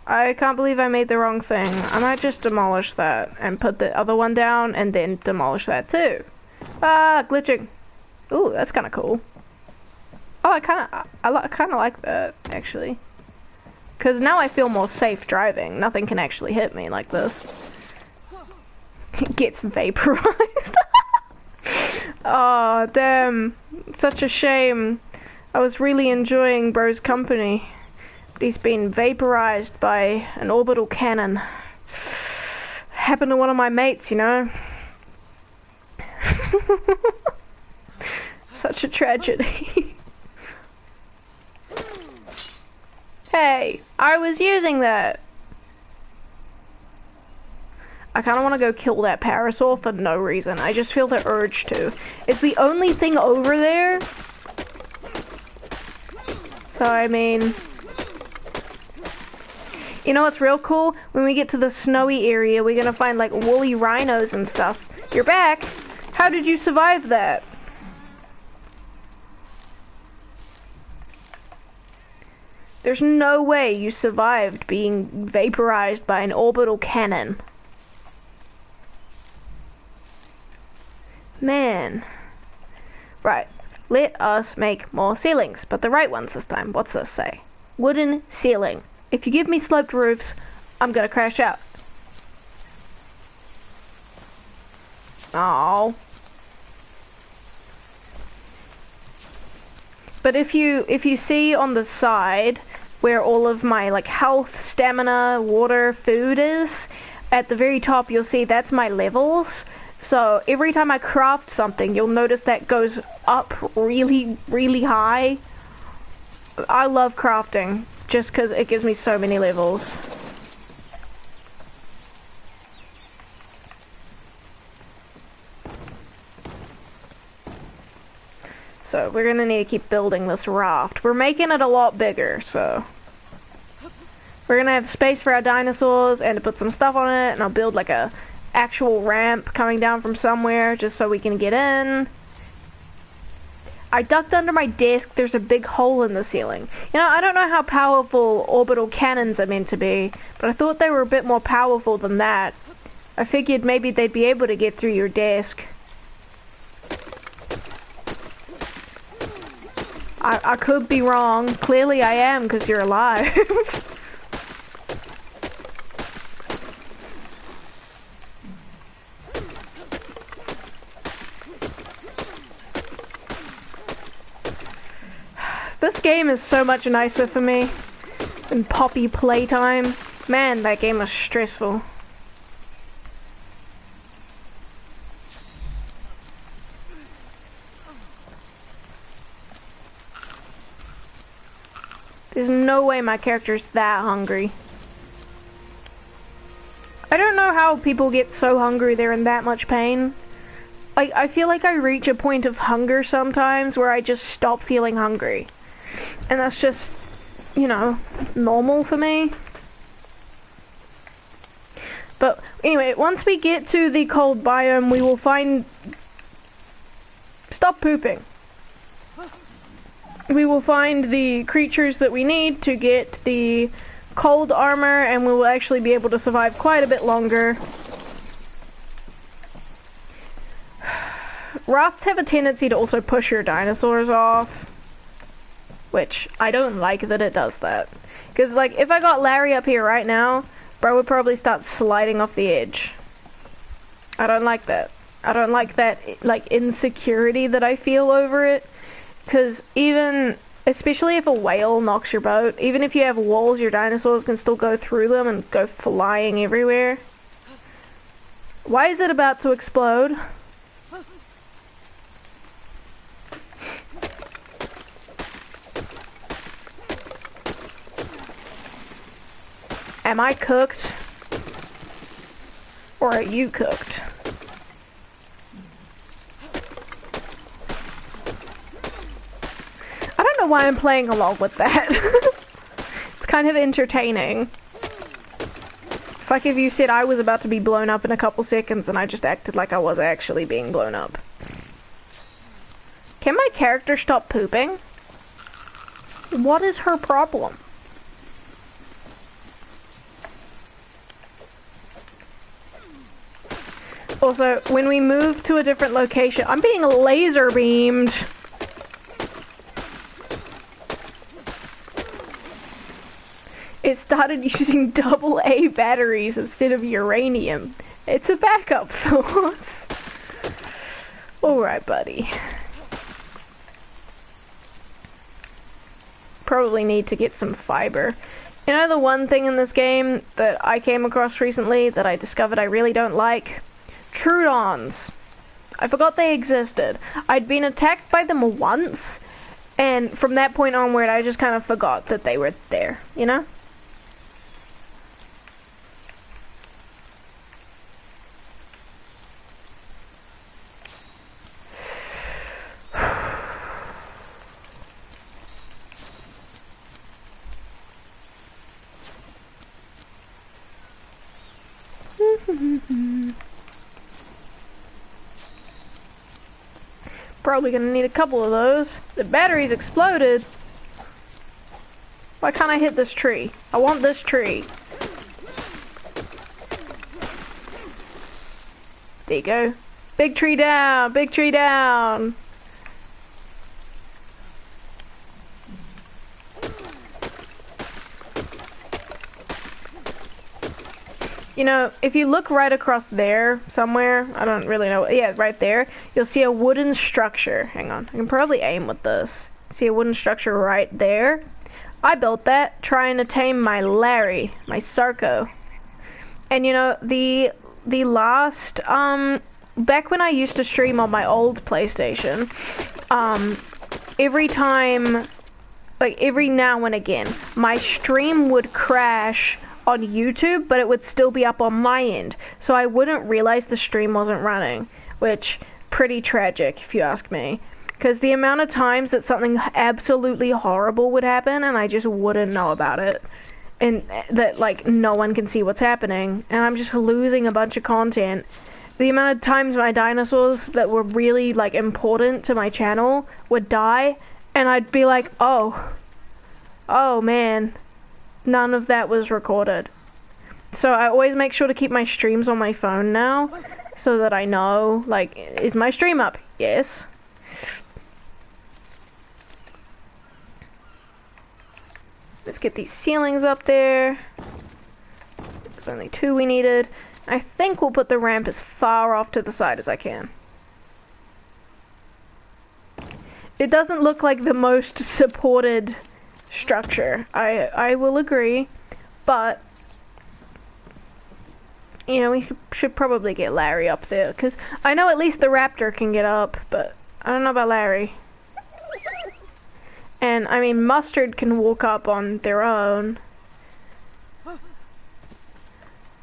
I can't believe I made the wrong thing. I might just demolish that and put the other one down and then demolish that too. Ah, glitching. Ooh, that's kind of cool. Oh, I kind of like that actually. Cause now I feel more safe driving. Nothing can actually hit me like this. It gets vaporized. Oh, damn. Such a shame. I was really enjoying bro's company. But he's been vaporized by an orbital cannon. Happened to one of my mates, you know. Such a tragedy. Hey, I was using that. I kind of want to go kill that parasaur for no reason. I just feel the urge to. It's the only thing over there. So, I mean... You know what's real cool? When we get to the snowy area, we're gonna find, like, woolly rhinos and stuff. You're back! How did you survive that? There's no way you survived being vaporized by an orbital cannon. Man. Right. Let us make more ceilings, but the right ones this time. What's this say? Wooden ceiling. If you give me sloped roofs, I'm gonna crash out. Oh. But if you see on the side where all of my like health, stamina, water, food is, at the very top you'll see that's my levels. So every time I craft something, you'll notice that goes up really, really high. I love crafting just because it gives me so many levels. So we're gonna need to keep building this raft. We're making it a lot bigger, so we're gonna have space for our dinosaurs and to put some stuff on it, and I'll build like a actual ramp coming down from somewhere just so we can get in. I ducked under my desk. There's a big hole in the ceiling. You know, I don't know how powerful orbital cannons are meant to be, but I thought they were a bit more powerful than that. I figured maybe they'd be able to get through your desk. I could be wrong. Clearly I am, because you're alive. This game is so much nicer for me than Poppy Playtime. Man, that game was stressful. There's no way my character's that hungry. I don't know how people get so hungry they're in that much pain. I feel like I reach a point of hunger sometimes where I just stop feeling hungry. And that's just, you know, normal for me. But anyway, once we get to the cold biome, we will find... Stop pooping. We will find the creatures that we need to get the cold armor, and we will actually be able to survive quite a bit longer. Rafts have a tendency to also push your dinosaurs off, which I don't like that it does that. Because, like, if I got Larry up here right now, bro would probably start sliding off the edge. I don't like that. I don't like that, like, insecurity that I feel over it. Because even, especially if a whale knocks your boat, even if you have walls, your dinosaurs can still go through them and go flying everywhere. Why is it about to explode? Am I cooked? Or are you cooked? I don't know why I'm playing along with that. It's kind of entertaining. It's like if you said I was about to be blown up in a couple seconds and I just acted like I was actually being blown up. Can my character stop pooping? What is her problem? Also, when we move to a different location, I'm being laser beamed. It started using AA batteries instead of uranium. It's a backup source. Alright, buddy. Probably need to get some fiber. You know the one thing in this game that I came across recently that I discovered I really don't like? Troodons. I forgot they existed. I'd been attacked by them once, and from that point onward I just kind of forgot that they were there, you know? Probably gonna need a couple of those. The batteries exploded. Why can't I hit this tree? I want this tree. There you go. Big tree down, big tree down. You know, if you look right across there somewhere, I don't really know, yeah, right there, you'll see a wooden structure. Hang on, I can probably aim with this. See a wooden structure right there? I built that trying to tame my Larry, my Sarco. And you know, the last, back when I used to stream on my old PlayStation, every time, like every now and again, my stream would crash on YouTube, but it would still be up on my end, so I wouldn't realize the stream wasn't running, which pretty tragic if you ask me, because the amount of times that something absolutely horrible would happen and I just wouldn't know about it, and that like no one can see what's happening, and I'm just losing a bunch of content. The amount of times my dinosaurs that were really like important to my channel would die, and I'd be like, oh man, none of that was recorded. So I always make sure to keep my streams on my phone now, so that I know, like, is my stream up? Yes. Let's get these ceilings up there. There's only 2 we needed. I think we'll put the ramp as far off to the side as I can. It doesn't look like the most supported structure, I will agree, but you know, we should probably get Larry up there, because I know at least the raptor can get up, but I don't know about Larry. And I mean, Mustard can walk up on their own.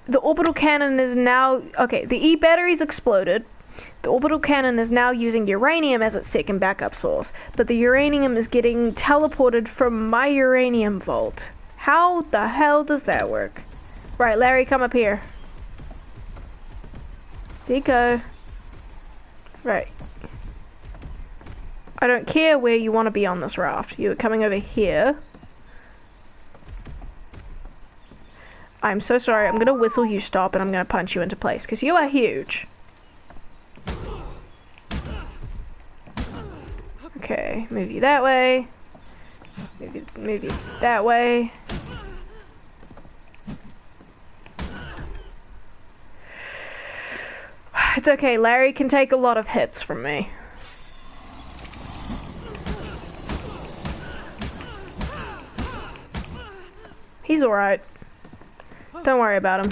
The orbital cannon is now, okay, the E batteries exploded. The orbital cannon is now using uranium as its second backup source, but the uranium is getting teleported from my uranium vault. How the hell does that work? Right, Larry, come up here. There you go. Right. I don't care where you want to be on this raft. You're coming over here. I'm so sorry. I'm going to whistle you stop and I'm going to punch you into place, because you are huge. Okay, move you that way. Move you that way. It's okay, Larry can take a lot of hits from me. He's alright. Don't worry about him.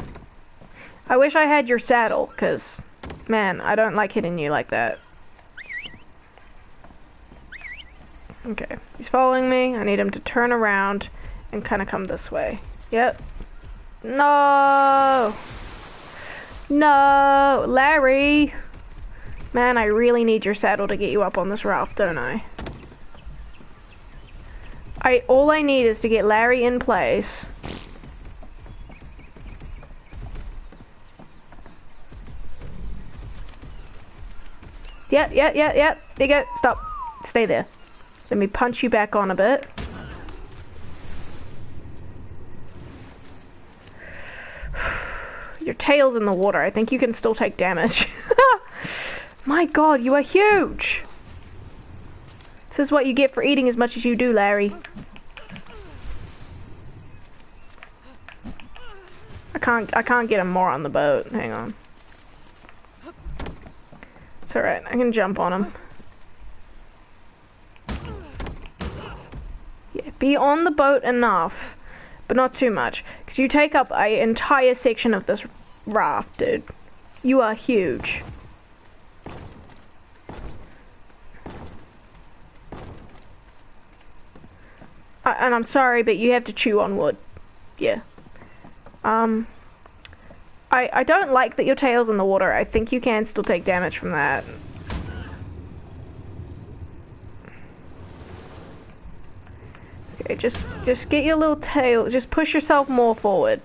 I wish I had your saddle, because, man, I don't like hitting you like that. Okay, he's following me. I need him to turn around and kind of come this way. Yep. No! No! Larry! Man, I really need your saddle to get you up on this raft, don't I? All I need is to get Larry in place. Yep. There you go. Stop. Stay there. Let me punch you back on a bit. Your tail's in the water. I think you can still take damage. My god, you are huge! This is what you get for eating as much as you do, Larry. I can't get him more on the boat. Hang on. It's alright, I can jump on him. Yeah, be on the boat enough, but not too much. Because you take up an entire section of this raft, dude. You are huge. And I'm sorry, but you have to chew on wood. Yeah. I don't like that your tail's in the water. I think you can still take damage from that. Okay, just get your little tail, just push yourself more forward.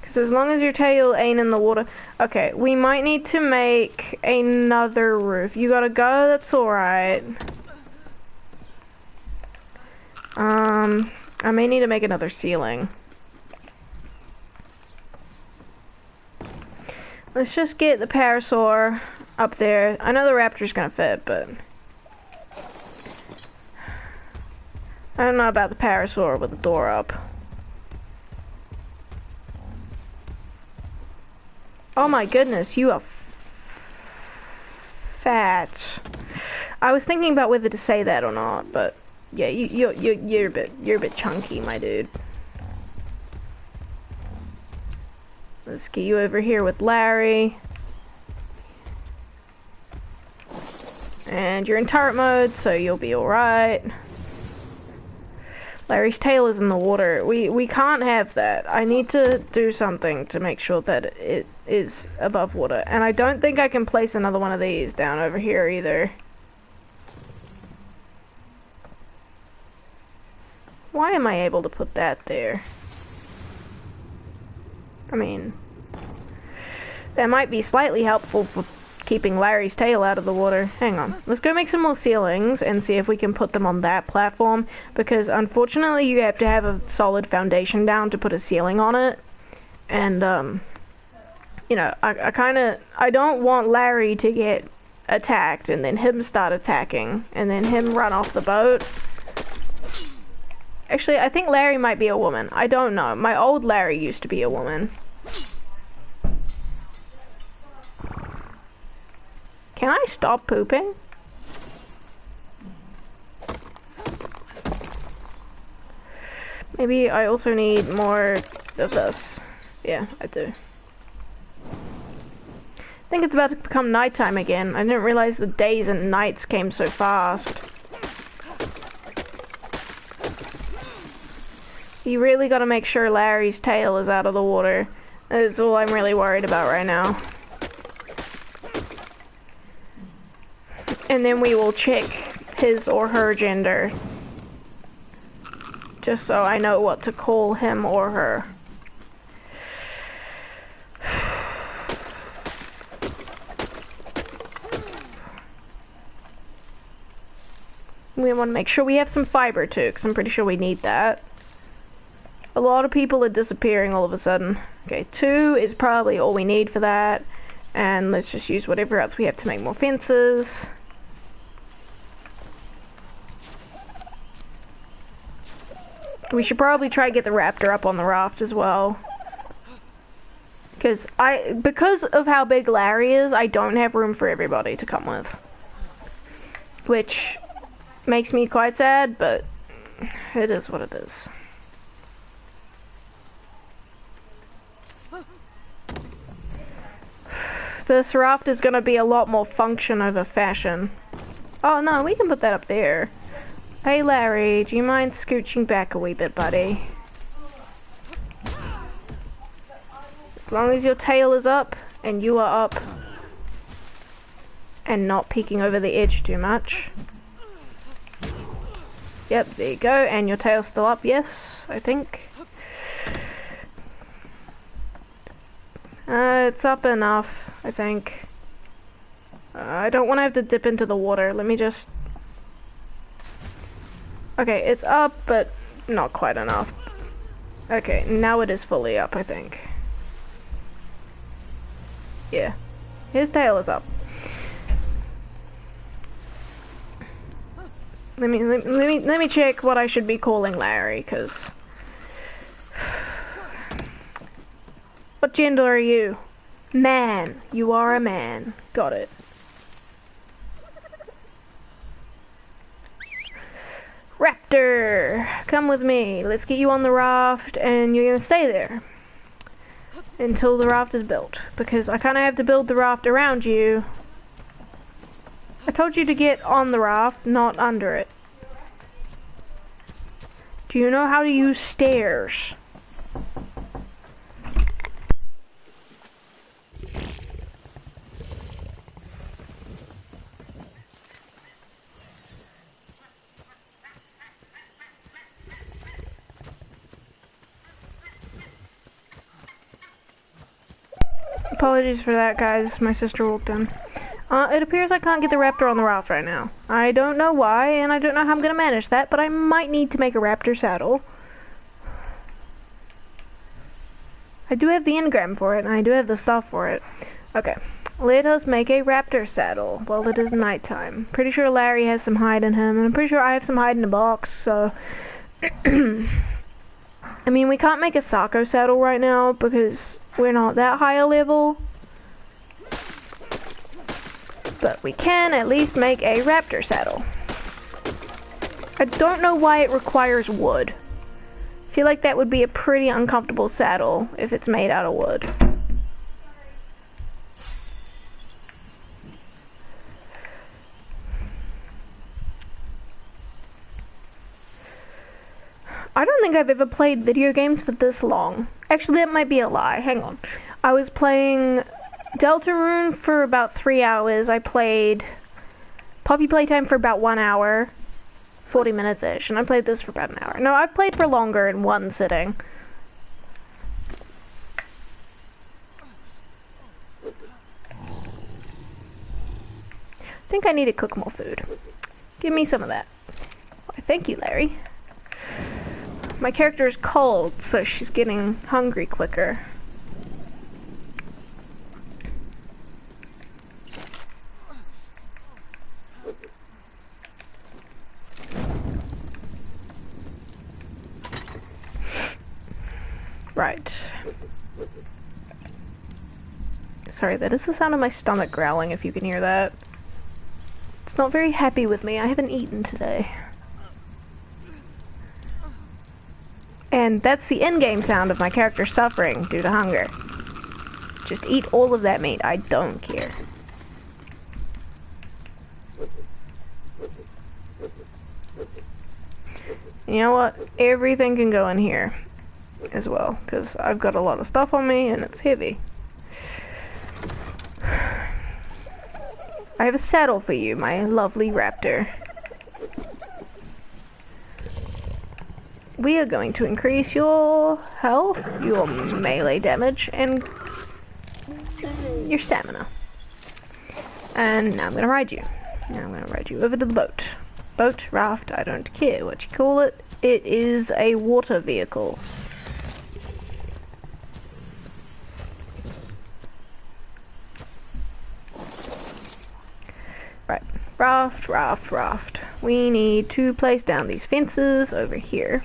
Because as long as your tail ain't in the water... Okay, we might need to make another roof. You gotta go, that's alright. I may need to make another ceiling. Let's just get the parasaur up there. I know the raptor's gonna fit, but I don't know about the parasaur with the door up. Oh my goodness, you are fat. I was thinking about whether to say that or not, but yeah, you're a bit chunky, my dude. Let's get you over here with Larry. And you're in turret mode, so you'll be alright. Larry's tail is in the water. We can't have that. I need to do something to make sure that it is above water. And I don't think I can place another one of these down over here either. Why am I able to put that there? I mean, that might be slightly helpful for keeping Larry's tail out of the water. Hang on. Let's go make some more ceilings and see if we can put them on that platform, because unfortunately you have to have a solid foundation down to put a ceiling on it. And, you know, I don't want Larry to get attacked and then him start attacking and then him run off the boat. Actually, I think Larry might be a woman. I don't know. My old Larry used to be a woman. Can I stop pooping? Maybe I also need more of this. Yeah, I do. I think it's about to become nighttime again. I didn't realize the days and nights came so fast. You really gotta make sure Larry's tail is out of the water. That's all I'm really worried about right now. And then we will check his or her gender. Just so I know what to call him or her. We want to make sure we have some fiber too, because I'm pretty sure we need that. A lot of people are disappearing all of a sudden. Okay, 2 is probably all we need for that. And let's just use whatever else we have to make more fences. We should probably try to get the raptor up on the raft as well. Because of how big Larry is, I don't have room for everybody to come with. Which makes me quite sad, but it is what it is. This raft is going to be a lot more function over fashion. Oh no, we can put that up there. Hey Larry, do you mind scooching back a wee bit, buddy? As long as your tail is up, and you are up, and not peeking over the edge too much. Yep, there you go, and your tail's still up, yes, I think. It's up enough, I think. I don't want to have to dip into the water, let me just... Okay, it's up, but not quite enough. Okay, now it is fully up, I think. Yeah. His tail is up. Let me check what I should be calling Larry, cause what gender are you? Man. You are a man. Got it. Raptor, come with me. Let's get you on the raft, and you're gonna stay there until the raft is built, because I kind of have to build the raft around you. I told you to get on the raft, not under it. Do you know how to use stairs? Apologies for that, guys. My sister walked in. It appears I can't get the raptor on the raft right now. I don't know why, and I don't know how I'm gonna manage that, but I might need to make a raptor saddle. I do have the engram for it, and I do have the stuff for it. Okay, let us make a raptor saddle while it is nighttime. Pretty sure Larry has some hide in him, and I'm pretty sure I have some hide in the box, so... I mean, we can't make a Sako saddle right now, because we're not that high a level. But we can at least make a raptor saddle. I don't know why it requires wood. I feel like that would be a pretty uncomfortable saddle if it's made out of wood. I don't think I've ever played video games for this long. Actually, that might be a lie. Hang on. I was playing Deltarune for about 3 hours. I played Poppy Playtime for about 1 hour, 40 minutes-ish, and I played this for about an hour. No, I've played for longer in one sitting. I think I need to cook more food. Give me some of that. Why, thank you, Larry. My character is cold, so she's getting hungry quicker. Right. Sorry, that is the sound of my stomach growling, if you can hear that. It's not very happy with me. I haven't eaten today. And that's the in-game sound of my character suffering due to hunger. Just eat all of that meat. I don't care. You know what? Everything can go in here as well, because I've got a lot of stuff on me and it's heavy. I have a saddle for you, my lovely raptor. We are going to increase your health, your melee damage, and your stamina. And now I'm going to ride you. Now I'm going to ride you over to the boat. Boat, raft, I don't care what you call it. It is a water vehicle. Right, raft, raft, raft. We need to place down these fences over here.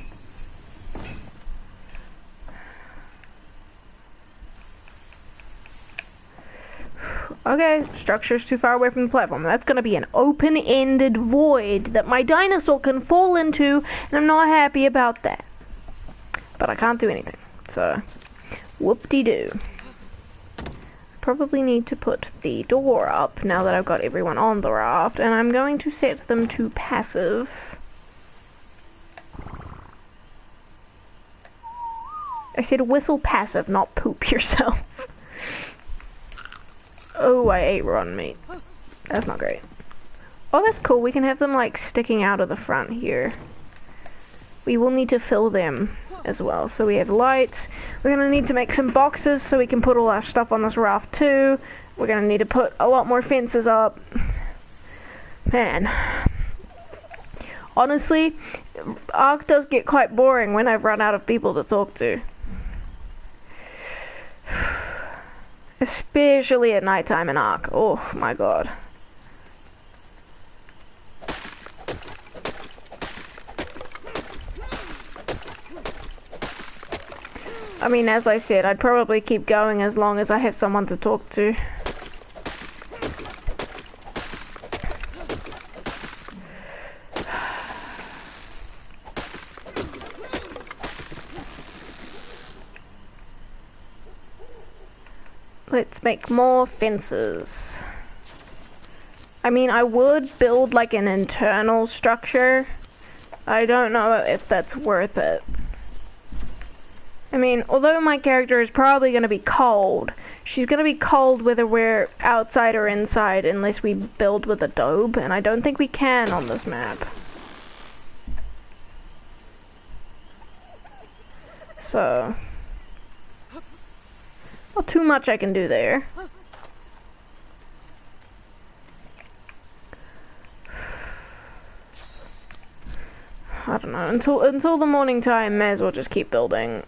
Okay, structure's too far away from the platform. That's gonna be an open-ended void that my dinosaur can fall into, and I'm not happy about that. But I can't do anything, so whoop-de-doo. Probably need to put the door up now that I've got everyone on the raft, and I'm going to set them to passive. I said whistle passive, not poop yourself. Oh, I ate rotten meat. That's not great. Oh, that's cool. We can have them, like, sticking out of the front here. We will need to fill them as well. So we have lights. We're going to need to make some boxes so we can put all our stuff on this raft too. We're going to need to put a lot more fences up. Man. Honestly, Ark does get quite boring when I've run out of people to talk to. Especially at nighttime in Ark. Oh my god. I mean, as I said, I'd probably keep going as long as I have someone to talk to. Let's make more fences. I mean, I would build like an internal structure. I don't know if that's worth it. I mean, although my character is probably going to be cold, she's going to be cold whether we're outside or inside unless we build with adobe, and I don't think we can on this map. So, not too much I can do there. I don't know, until the morning time, may as well just keep building.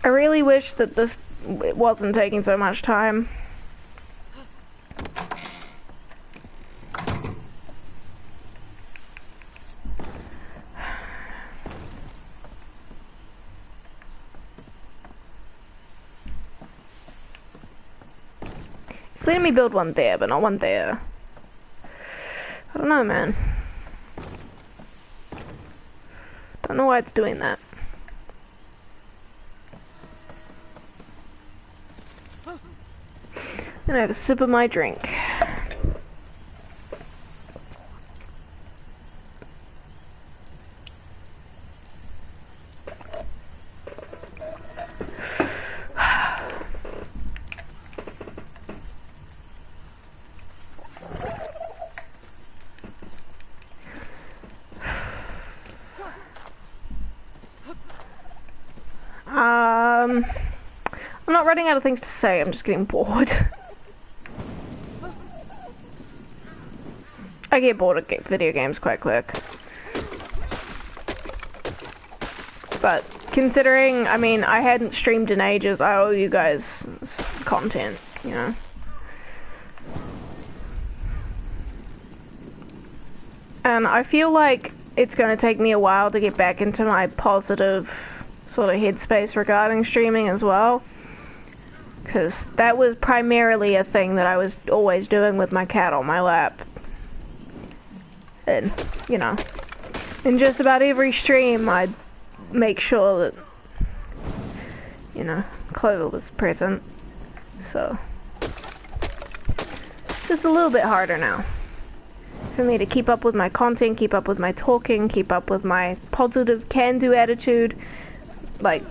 I really wish that it wasn't taking so much time. It's letting me build one there, but not one there. I don't know, man. Don't know why it's doing that. Gonna have a sip of my drink. I'm not running out of things to say, I'm just getting bored. I get bored of video games quite quick. But considering, I mean, I hadn't streamed in ages, I owe you guys content, you know? And I feel like it's gonna take me a while to get back into my positive sort of headspace regarding streaming as well. Because that was primarily a thing that I was always doing with my cat on my lap. And, you know, in just about every stream, I'd make sure that, you know, Clover was present. So, it's just a little bit harder now for me to keep up with my content, keep up with my talking, keep up with my positive can-do attitude. Like,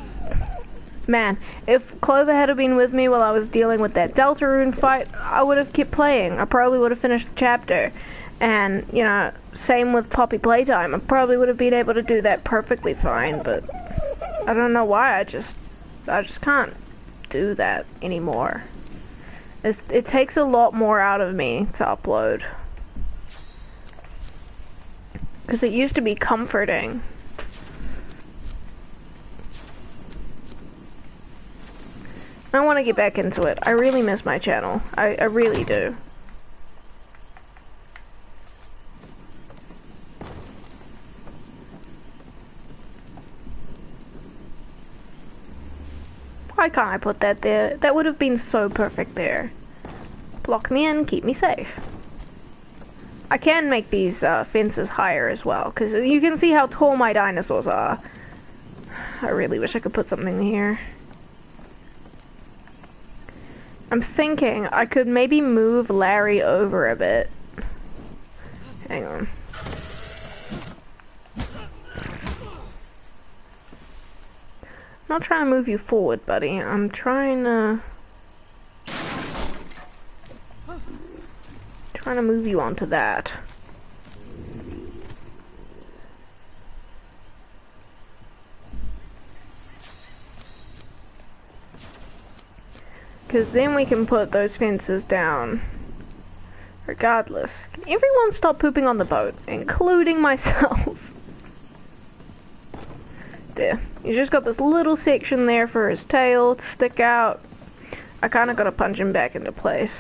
man, if Clover had been with me while I was dealing with that Deltarune fight, I would have kept playing. I probably would have finished the chapter. And, you know, same with Poppy Playtime. I probably would have been able to do that perfectly fine, but I don't know why. I just can't do that anymore. It takes a lot more out of me to upload. Because it used to be comforting. I want to get back into it. I really miss my channel. I really do. Why can't I put that there? That would have been so perfect there. Block me in, keep me safe. I can make these fences higher as well, because you can see how tall my dinosaurs are. I really wish I could put something here. I'm thinking I could maybe move Larry over a bit. Hang on. I'm not trying to move you forward, buddy. I'm trying to move you onto that. Because then we can put those fences down. Regardless. Can everyone stop pooping on the boat? Including myself. There. You just got this little section there for his tail to stick out. I kinda gotta punch him back into place.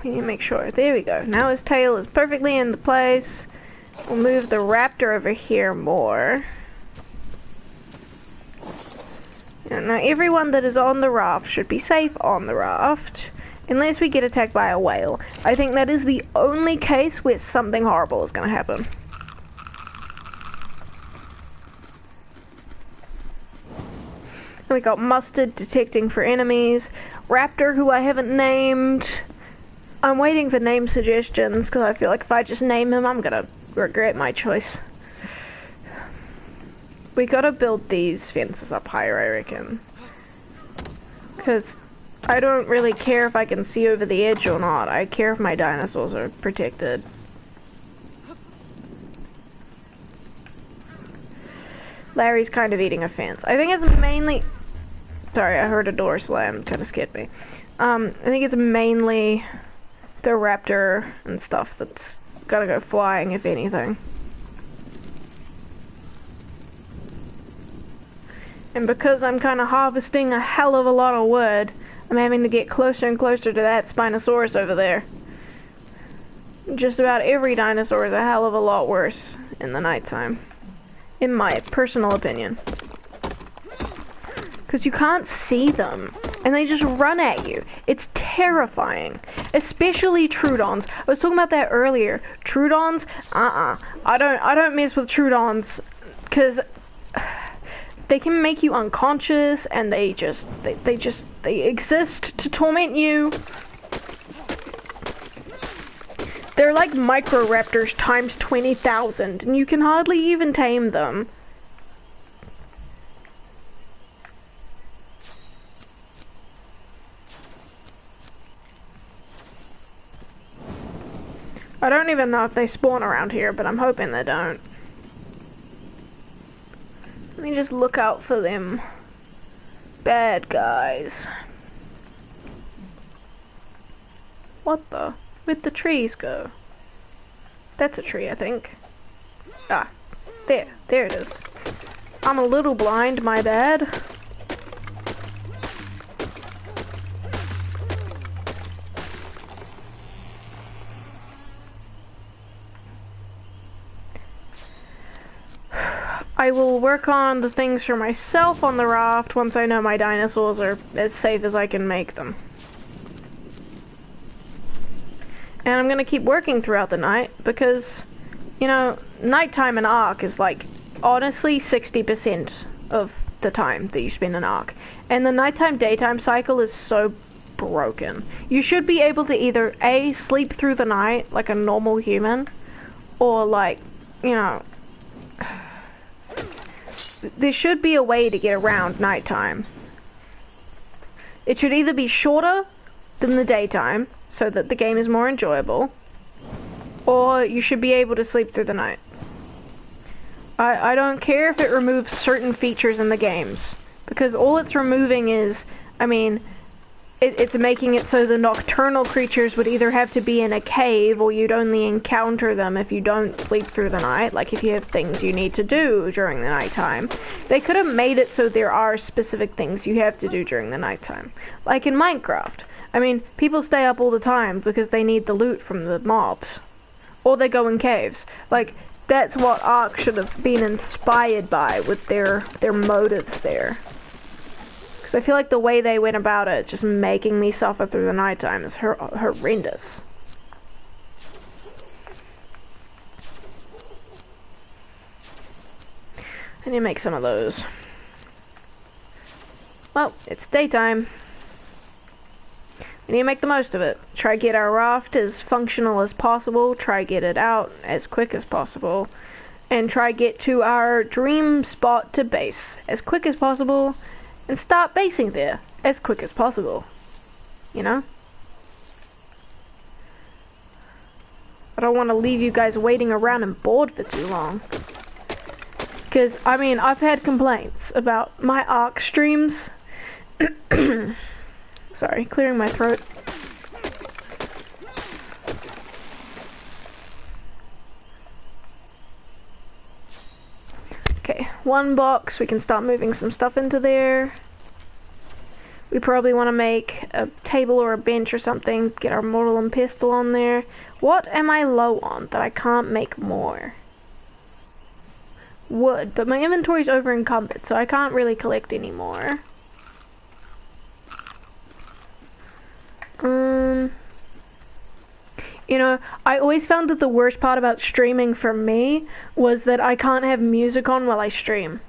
We need to make sure. There we go. Now his tail is perfectly into place. We'll move the raptor over here more. Now everyone that is on the raft should be safe on the raft. Unless we get attacked by a whale. I think that is the only case where something horrible is going to happen. And we got Mustard detecting for enemies. Raptor, who I haven't named. I'm waiting for name suggestions because I feel like if I just name him, I'm going to regret my choice. We got to build these fences up higher, I reckon. Because I don't really care if I can see over the edge or not. I care if my dinosaurs are protected. Larry's kind of eating a fence. I think it's mainly... Sorry, I heard a door slam. Kind of scared me. I think it's mainly the raptor and stuff that's gotta go flying, if anything. And because I'm kind of harvesting a hell of a lot of wood, I'm having to get closer and closer to that Spinosaurus over there. Just about every dinosaur is a hell of a lot worse in the nighttime, in my personal opinion. Because you can't see them, and they just run at you. It's terrifying, especially Troodons. I was talking about that earlier. Troodons, I don't mess with Troodons, because they can make you unconscious, and they exist to torment you. They're like Microraptors times 20,000, and you can hardly even tame them. I don't even know if they spawn around here, but I'm hoping they don't. Let me just look out for them bad guys. What the? Where'd the trees go? That's a tree, I think. Ah, there it is. I'm a little blind, my bad. I will work on the things for myself on the raft once I know my dinosaurs are as safe as I can make them. And I'm gonna keep working throughout the night because, you know, nighttime in Ark is like, honestly, 60% of the time that you spend in Ark. And the nighttime-daytime cycle is so broken. You should be able to either A, sleep through the night like a normal human, or like, you know, there should be a way to get around nighttime. It should either be shorter than the daytime, so that the game is more enjoyable, or you should be able to sleep through the night. I don't care if it removes certain features in the games, because all it's removing is, I mean, it's making it so the nocturnal creatures would either have to be in a cave, or you'd only encounter them if you don't sleep through the night, like if you have things you need to do during the nighttime. They could have made it so there are specific things you have to do during the nighttime. Like in Minecraft. I mean, people stay up all the time because they need the loot from the mobs. Or they go in caves. Like, that's what Ark should have been inspired by with their motives there. Because I feel like the way they went about it, just making me suffer through the nighttime, is horrendous. I need to make some of those. Well, it's daytime. We need to make the most of it. Try get our raft as functional as possible. Try get it out as quick as possible. And try get to our dream spot to base as quick as possible. And start basing there as quick as possible. You know? I don't want to leave you guys waiting around and bored for too long. Because, I mean, I've had complaints about my Ark streams. Sorry, clearing my throat. Okay, one box. We can start moving some stuff into there. We probably want to make a table or a bench or something. Get our mortal and pestle on there. What am I low on that I can't make more? Wood, but my inventory's over encumbered, so I can't really collect anymore. You know, I always found that the worst part about streaming for me was that I can't have music on while I stream.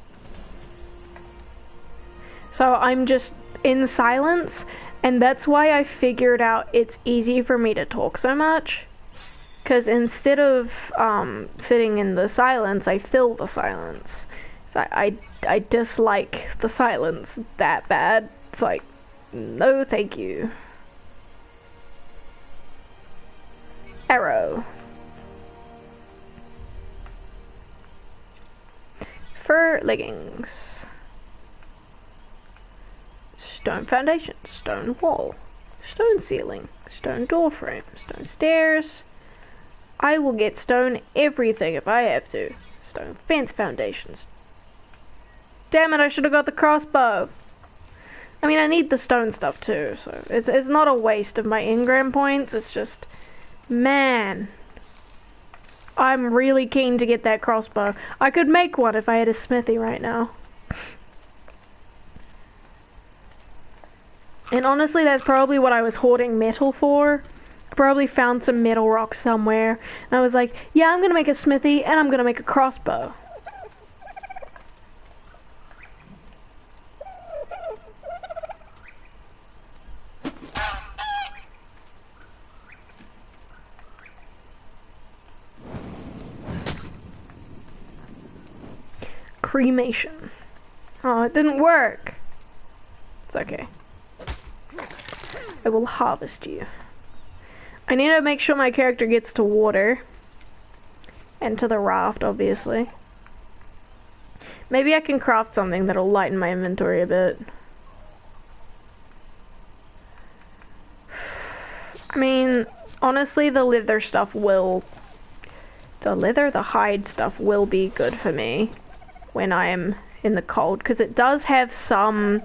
So I'm just in silence, and that's why I figured out it's easy for me to talk so much. Because instead of sitting in the silence, I fill the silence. So I dislike the silence that bad. It's like, no thank you. Arrow. Fur leggings. stone foundation, stone wall, stone ceiling, stone door frame, stone stairs. I will get stone everything if I have to. Stone fence foundations. Damn it, I should have got the crossbow. I mean, I need the stone stuff too, so it's not a waste of my engram points, it's just, man. I'm really keen to get that crossbow. I could make one if I had a smithy right now. And honestly, that's probably what I was hoarding metal for. I probably found some metal rocks somewhere. And I was like, yeah, I'm gonna make a smithy and I'm gonna make a crossbow. Cremation. Oh, it didn't work. It's okay. I will harvest you. I need to make sure my character gets to water. And to the raft, obviously. Maybe I can craft something that'll lighten my inventory a bit. I mean, honestly, the leather stuff will... the hide stuff will be good for me when I am in the cold, because it does have some,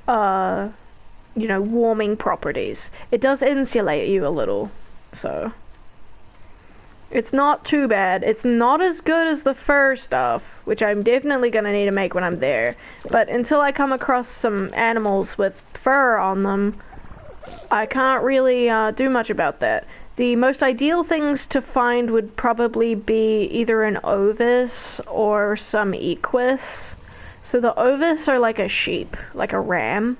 you know, warming properties. It does insulate you a little, so it's not too bad. It's not as good as the fur stuff, which I'm definitely gonna need to make when I'm there, but until I come across some animals with fur on them, I can't really do much about that. The most ideal things to find would probably be either an ovis or some equus. So the ovis are like a sheep, like a ram,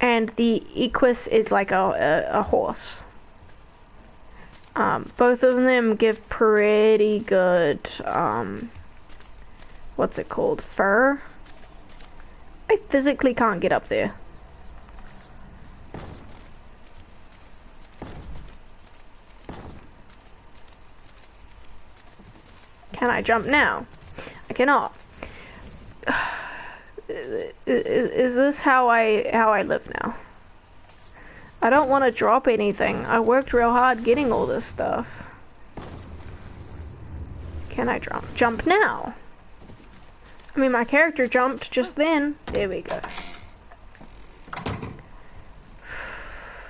and the equus is like a horse. Both of them give pretty good, what's it called, fur? I physically can't get up there. Can I jump now? I cannot. Is this how I live now? I don't want to drop anything. I worked real hard getting all this stuff. Can I jump now? I mean, my character jumped just then. There we go.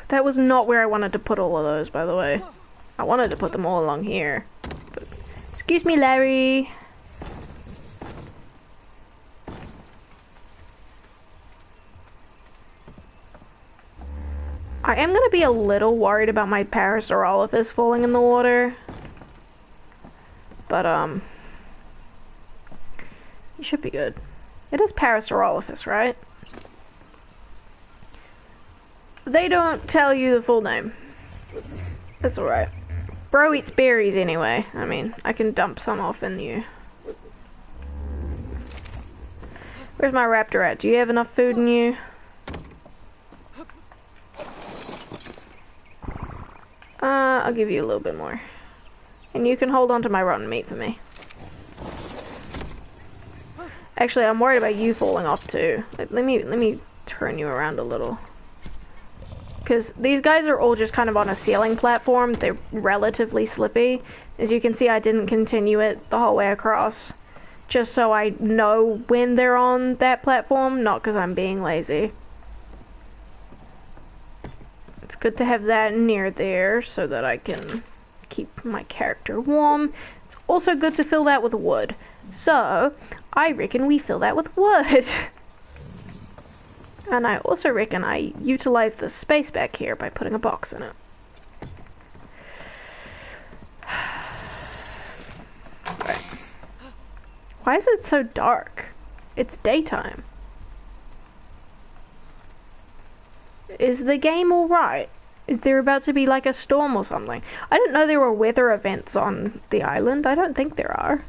That was not where I wanted to put all of those, by the way. I wanted to put them all along here. But, excuse me, Larry. I am gonna be a little worried about my Parasaurolophus falling in the water. But, you should be good. It is Parasaurolophus, right? They don't tell you the full name. That's alright. Bro eats berries anyway. I mean, I can dump some off in you. Where's my raptor at? Do you have enough food in you? I'll give you a little bit more. And you can hold on to my rotten meat for me. Actually, I'm worried about you falling off too. Let me turn you around a little. Because these guys are all just kind of on a ceiling platform. They're relatively slippy. As you can see, I didn't continue it the whole way across. Just so I know when they're on that platform, not because I'm being lazy. It's good to have that near there so that I can keep my character warm. It's also good to fill that with wood. So, I reckon we fill that with wood. And I also reckon I utilize the space back here by putting a box in it. Right. Why is it so dark? It's daytime. Is the game alright? Is there about to be like a storm or something? I didn't know there were weather events on the island. I don't think there are.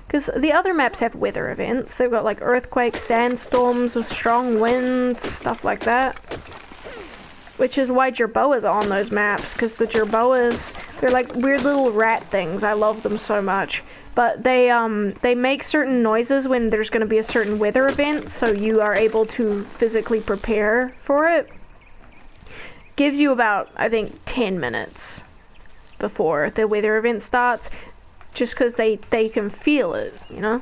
Because the other maps have weather events. They've got like earthquakes, sandstorms with strong winds, stuff like that. Which is why jerboas are on those maps. Because the jerboas, they're like weird little rat things. I love them so much. but they make certain noises when there's going to be a certain weather event, so you are able to physically prepare for it. Gives you about, I think, 10 minutes before the weather event starts, just because they can feel it, you know?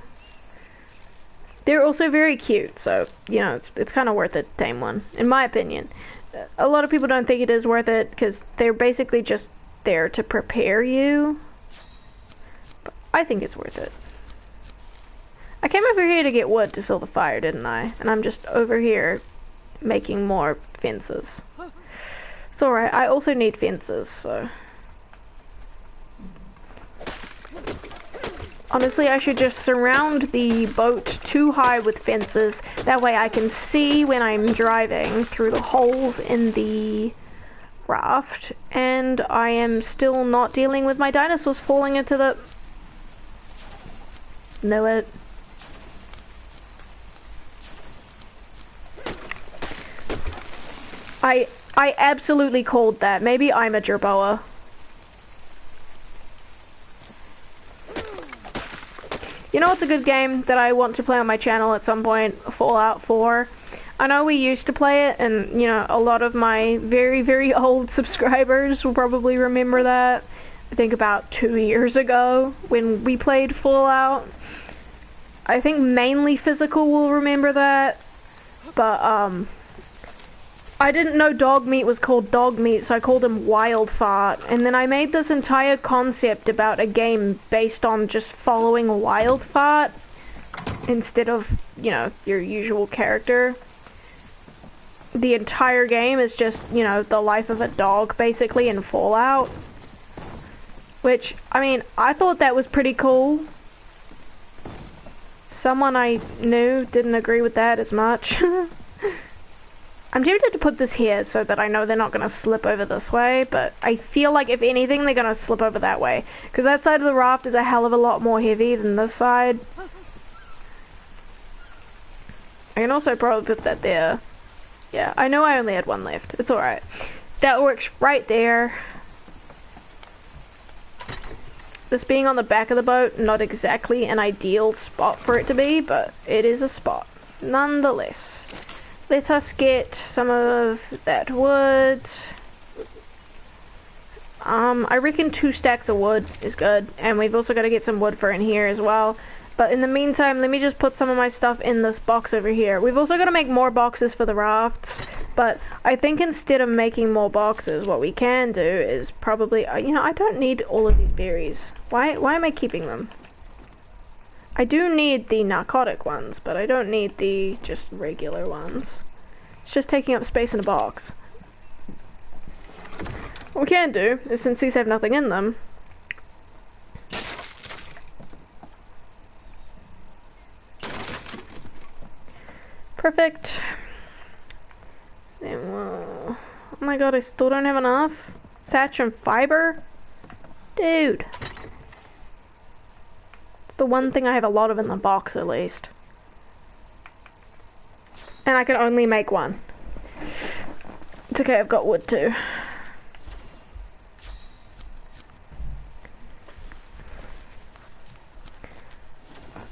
They're also very cute, so, you know, it's kind of worth it to tame one, in my opinion. A lot of people don't think it is worth it, because they're basically just there to prepare you. But I think it's worth it. I came over here to get wood to fill the fire, didn't I? And I'm just over here making more fences. It's alright, I also need fences, so... Honestly, I should just surround the boat too high with fences. That way I can see when I'm driving through the holes in the raft. And I am still not dealing with my dinosaurs falling into the... Know it. I absolutely called that. Maybe I'm a jerboa. You know what's a good game that I want to play on my channel at some point? Fallout 4. I know we used to play it, and, you know, a lot of my very, very old subscribers will probably remember that. I think about 2 years ago, when we played Fallout. I think mainly Physical will remember that, but, I didn't know dog meat was called dog meat, so I called him Wild Fart. And then I made this entire concept about a game based on just following Wild Fart instead of, you know, your usual character. The entire game is just, you know, the life of a dog, basically, in Fallout. Which, I mean, I thought that was pretty cool. Someone I knew didn't agree with that as much. I'm tempted to put this here so that I know they're not going to slip over this way, but I feel like if anything they're going to slip over that way. Because that side of the raft is a hell of a lot more heavy than this side. I can also probably put that there. Yeah, I know I only had one left. It's alright. That works right there. This being on the back of the boat, not exactly an ideal spot for it to be, but it is a spot. Nonetheless. Let us get some of that wood. I reckon 2 stacks of wood is good, and we've also got to get some wood for in here as well. But in the meantime, let me just put some of my stuff in this box over here. We've also got to make more boxes for the rafts, but I think instead of making more boxes, what we can do is probably, you know, I don't need all of these berries. Why am I keeping them? I do need the narcotic ones, but I don't need the just regular ones. It's just taking up space in a box. What we can do is, since these have nothing in them, perfect. Then we'll... Oh my god, I still don't have enough thatch and fiber? Dude. The one thing I have a lot of in the box, at least. And I can only make one. It's okay, I've got wood too.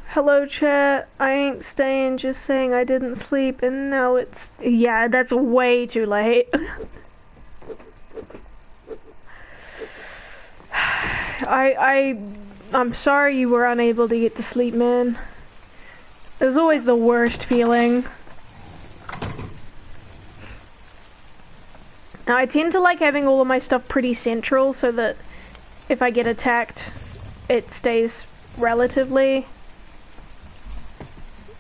Hello chat, I ain't staying, just saying I didn't sleep, and now it's... Yeah, that's way too late. I'm sorry you were unable to get to sleep, man. It's always the worst feeling. Now, I tend to like having all of my stuff pretty central so that if I get attacked, it stays relatively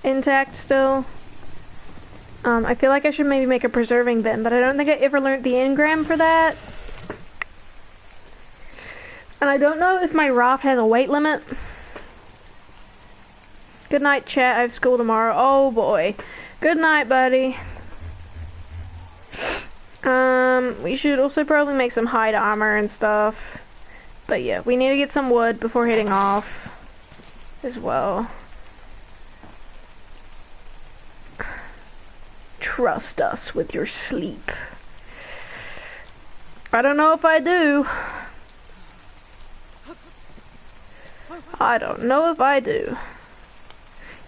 intact still. I feel like I should maybe make a preserving bin, but I don't think I ever learned the engram for that. And I don't know if my raft has a weight limit. Good night, chat. I have school tomorrow. Oh boy. Good night, buddy. We should also probably make some hide armor and stuff. But yeah, we need to get some wood before heading off as well. Trust us with your sleep. I don't know if I do. I don't know if I do.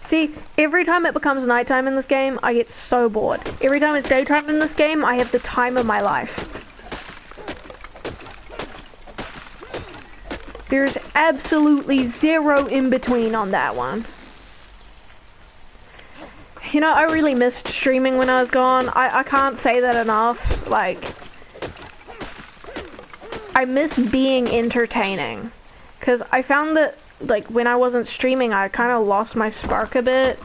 See, every time it becomes nighttime in this game, I get so bored. Every time it's daytime in this game, I have the time of my life. There's absolutely zero in between on that one. You know, I really missed streaming when I was gone. I can't say that enough. Like, I miss being entertaining. Because I found that, like, when I wasn't streaming, I kind of lost my spark a bit.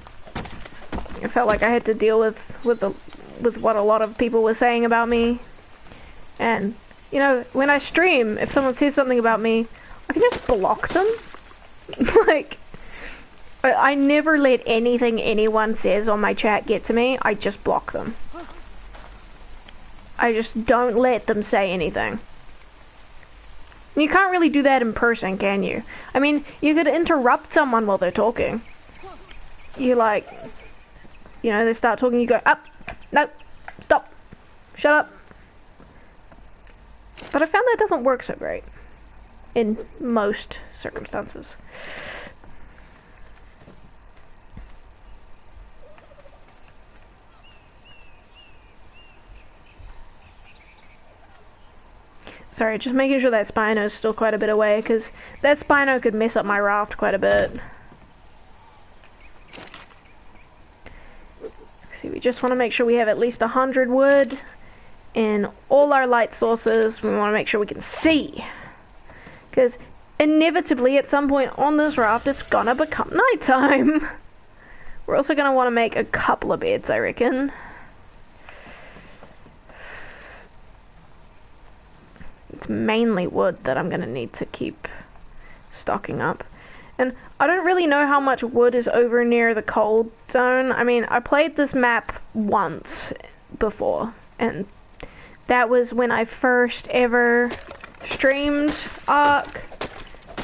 I felt like I had to deal with what a lot of people were saying about me. And, you know, when I stream, if someone says something about me, I can just block them. Like, I never let anything anyone says on my chat get to me. I just block them. I just don't let them say anything. You can't really do that in person, can you? I mean, you could interrupt someone while they're talking. You like, you know, they start talking, you go, up, no, stop, shut up. But I found that doesn't work so great in most circumstances. Sorry, just making sure that Spino is still quite a bit away, because that Spino could mess up my raft quite a bit. See, we just want to make sure we have at least 100 wood in all our light sources. We want to make sure we can see, because inevitably at some point on this raft it's gonna become nighttime. We're also gonna want to make a couple of beds, I reckon. It's mainly wood that I'm gonna need to keep stocking up. And I don't really know how much wood is over near the cold zone. I mean, I played this map once before, and that was when I first ever streamed Ark.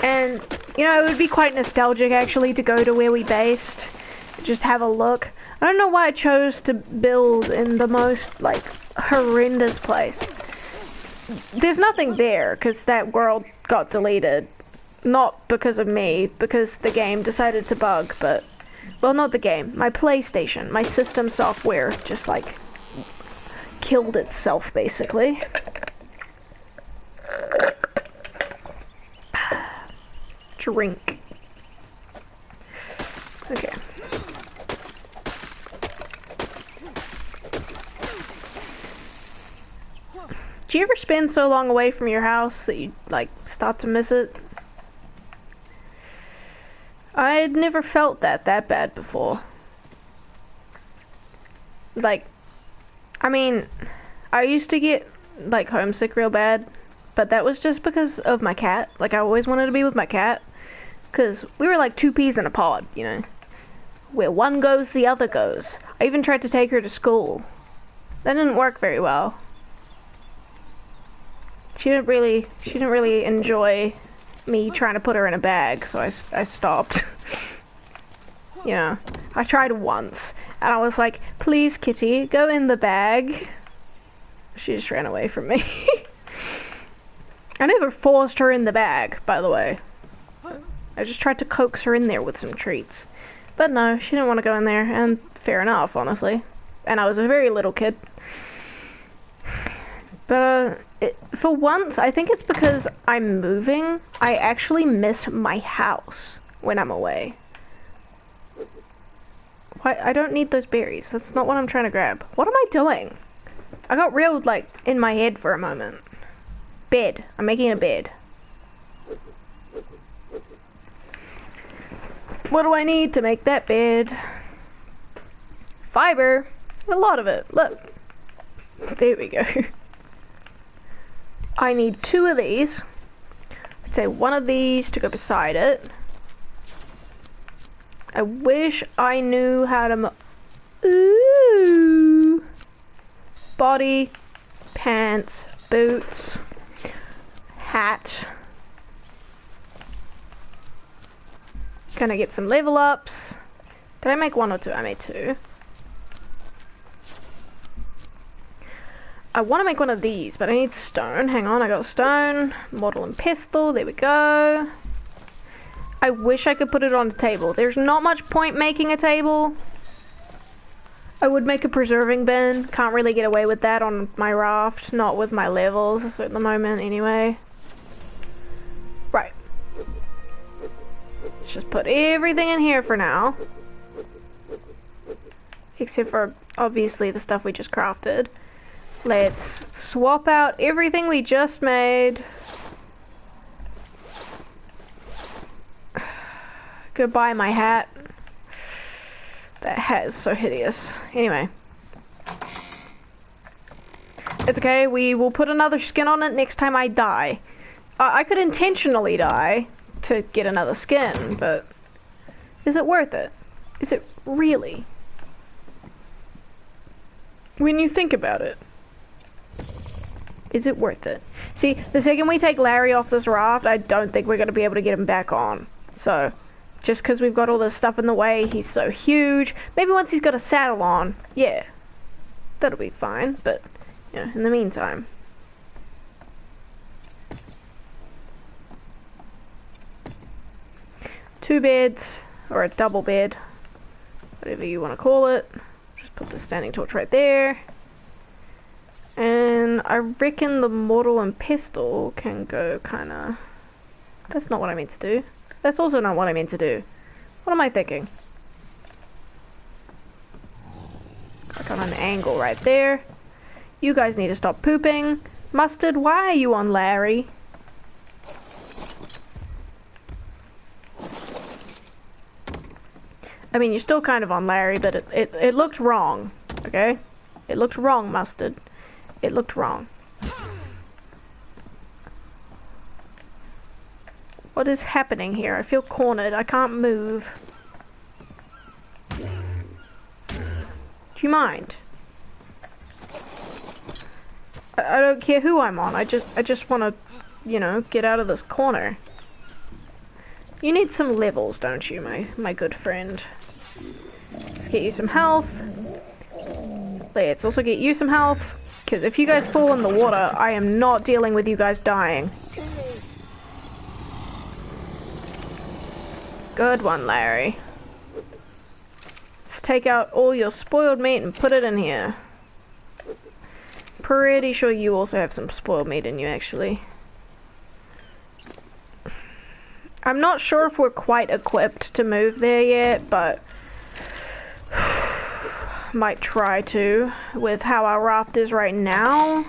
And, you know, it would be quite nostalgic actually to go to where we based, just have a look. I don't know why I chose to build in the most, like, horrendous place. There's nothing there, because that world got deleted. Not because of me, because the game decided to bug, but... Well, not the game. My PlayStation, my system software just, like, killed itself, basically. Drink. Okay. Do you ever spend so long away from your house that you, like, start to miss it? I'd never felt that bad before. Like, I mean, I used to get, like, homesick real bad, but that was just because of my cat. Like, I always wanted to be with my cat, because we were like two peas in a pod, you know? Where one goes, the other goes. I even tried to take her to school. That didn't work very well. She didn't really enjoy me trying to put her in a bag, so I stopped. You know, I tried once, and I was like, please kitty, go in the bag. She just ran away from me. I never forced her in the bag, by the way. I just tried to coax her in there with some treats. But no, she didn't want to go in there, and fair enough, honestly. And I was a very little kid. But, for once, I think it's because I'm moving, I actually miss my house when I'm away. Why? I don't need those berries. That's not what I'm trying to grab. What am I doing? I got real, like, in my head for a moment. Bed. I'm making a bed. What do I need to make that bed? Fiber. A lot of it. Look. There we go. I need 2 of these. I'd say 1 of these to go beside it. I wish I knew how to ooh. Body, pants, boots, hat. Gonna get some level ups. Did I make 1 or 2? I made 2. I want to make 1 of these, but I need stone. Hang on, I got stone. Model and pestle, there we go. I wish I could put it on a table. There's not much point making a table. I would make a preserving bin. Can't really get away with that on my raft. Not with my levels at the moment anyway. Right. Let's just put everything in here for now. Except for, obviously, the stuff we just crafted. Let's swap out everything we just made. Goodbye, my hat. That hat is so hideous. Anyway. It's okay, we will put another skin on it next time I die. I could intentionally die to get another skin, but is it worth it? Is it really? When you think about it, is it worth it? See, the second we take Larry off this raft, I don't think we're going to be able to get him back on. So, just because we've got all this stuff in the way, he's so huge. Maybe once he's got a saddle on, yeah, that'll be fine. But, yeah, in the meantime. Two beds, or a double bed, whatever you want to call it. Just put the standing torch right there. And I reckon the mortal and pestle can go kinda... That's not what I meant to do. That's also not what I meant to do. What am I thinking? Click on an angle right there. You guys need to stop pooping. Mustard, why are you on Larry? I mean, you're still kind of on Larry, but it looked wrong, okay? It looked wrong, Mustard. It looked wrong. What is happening here? I feel cornered. I can't move. Do you mind? I don't care who I'm on. I just want to, you know, get out of this corner. You need some levels, don't you, my good friend? Let's get you some health. Let's also get you some health. Because if you guys fall in the water, I am not dealing with you guys dying. Good one, Larry. Let's take out all your spoiled meat and put it in here. Pretty sure you also have some spoiled meat in you, actually. I'm not sure if we're quite equipped to move there yet, but might try to with how our raft is right now.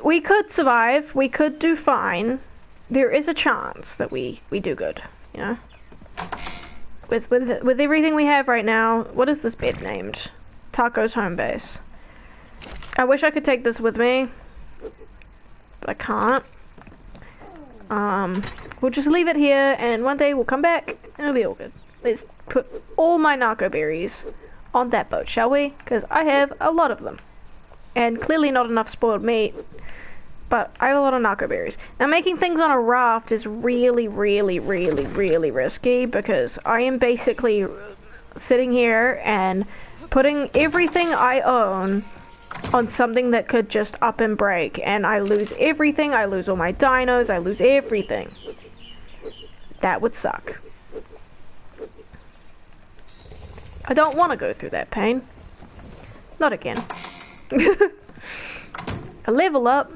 We could survive. We could do fine. There is a chance that we do good, you know. With everything we have right now. What is this bed named? Taco's home base. I wish I could take this with me, but I can't. We'll just leave it here, and one day we'll come back, and it'll be all good. Let's put all my narco berries on that boat, shall we? Because I have a lot of them. And clearly not enough spoiled meat, but I have a lot of narco berries. Now, making things on a raft is really, really, really, really risky, because I am basically sitting here and putting everything I own on something that could just up and break, and I lose everything. I lose all my dinos. I lose everything. That would suck. I don't want to go through that pain. Not again. A level up.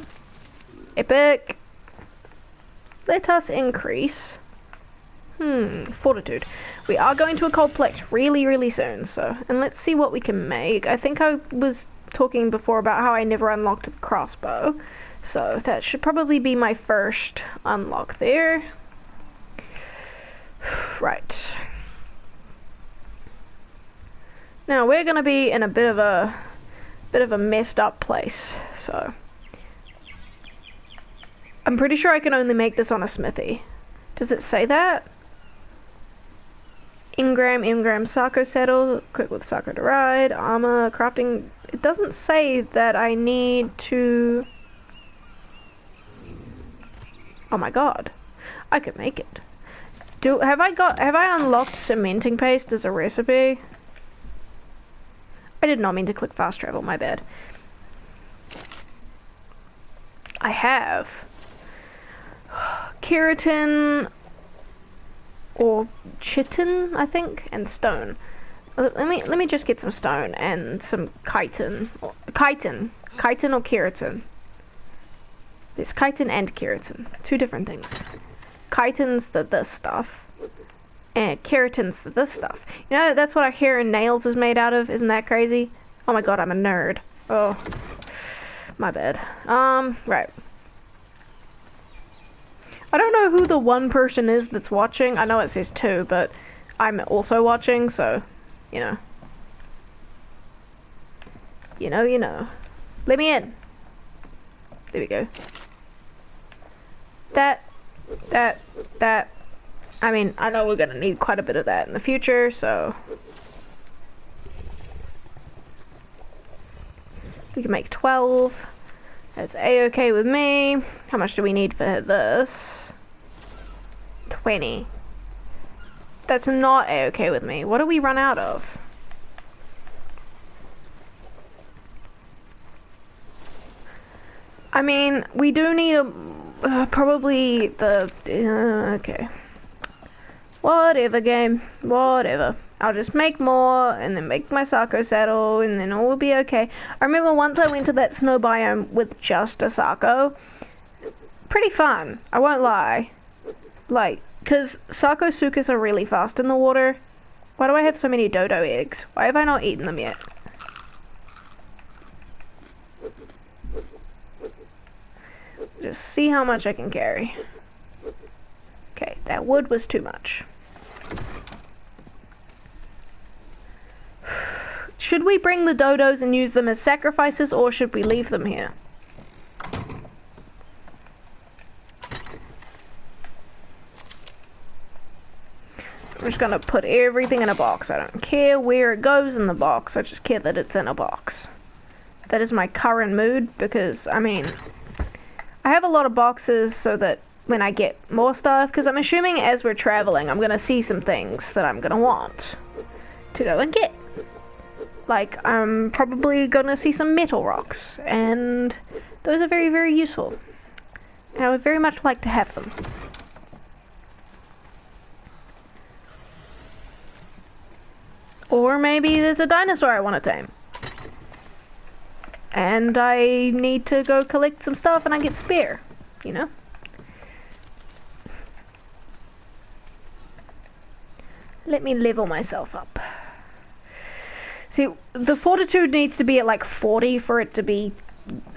Epic. Let us increase. Fortitude. We are going to a cold place really, really soon, so... And let's see what we can make. I think I was talking before about how I never unlocked the crossbow. So that should probably be my first unlock there. Right. Now we're gonna be in a bit of a messed up place, so I'm pretty sure I can only make this on a smithy. Does it say that? Engram, Sako saddle, equipped with Sako to ride, armor, crafting. It doesn't say that I need to... Oh my god. I could make it. Have I unlocked cementing paste as a recipe? I did not mean to click fast travel, my bad. I have. keratin or chitin, I think, and stone. Let me just get some stone and some chitin or keratin. There's chitin and keratin, two different things. Chitin's this stuff, and keratin's this stuff. You know, that's what our hair and nails is made out of. Isn't that crazy? Oh my god, I'm a nerd. Oh, my bad. Right. I don't know who the one person is that's watching. I know it says 2, but I'm also watching, so, you know. You know. Let me in. There we go. That. I mean, I know we're gonna need quite a bit of that in the future, so. We can make 12. That's a-okay with me. How much do we need for this? 20. That's not a-okay with me. What do we run out of? I mean, we do need probably the... okay. Whatever, game. Whatever. I'll just make more, and then make my Sako saddle, and then all will be okay. I remember once I went to that snow biome with just a Sako. Pretty fun, I won't lie. Like, because Sako Sukas are really fast in the water. Why do I have so many dodo eggs? Why have I not eaten them yet? Just see how much I can carry. Okay, that wood was too much. Should we bring the dodos and use them as sacrifices, or should we leave them here? I'm just gonna put everything in a box. I don't care where it goes in the box, I just care that it's in a box. That is my current mood, because, I mean, I have a lot of boxes so that when I get more stuff, because I'm assuming as we're traveling, I'm gonna see some things that I'm gonna want to go and get. Like, I'm probably gonna see some metal rocks, and those are very, very useful. And I would very much like to have them. Or maybe there's a dinosaur I want to tame. And I need to go collect some stuff and I get spare, you know? Let me level myself up. See, the fortitude needs to be at like 40 for it to be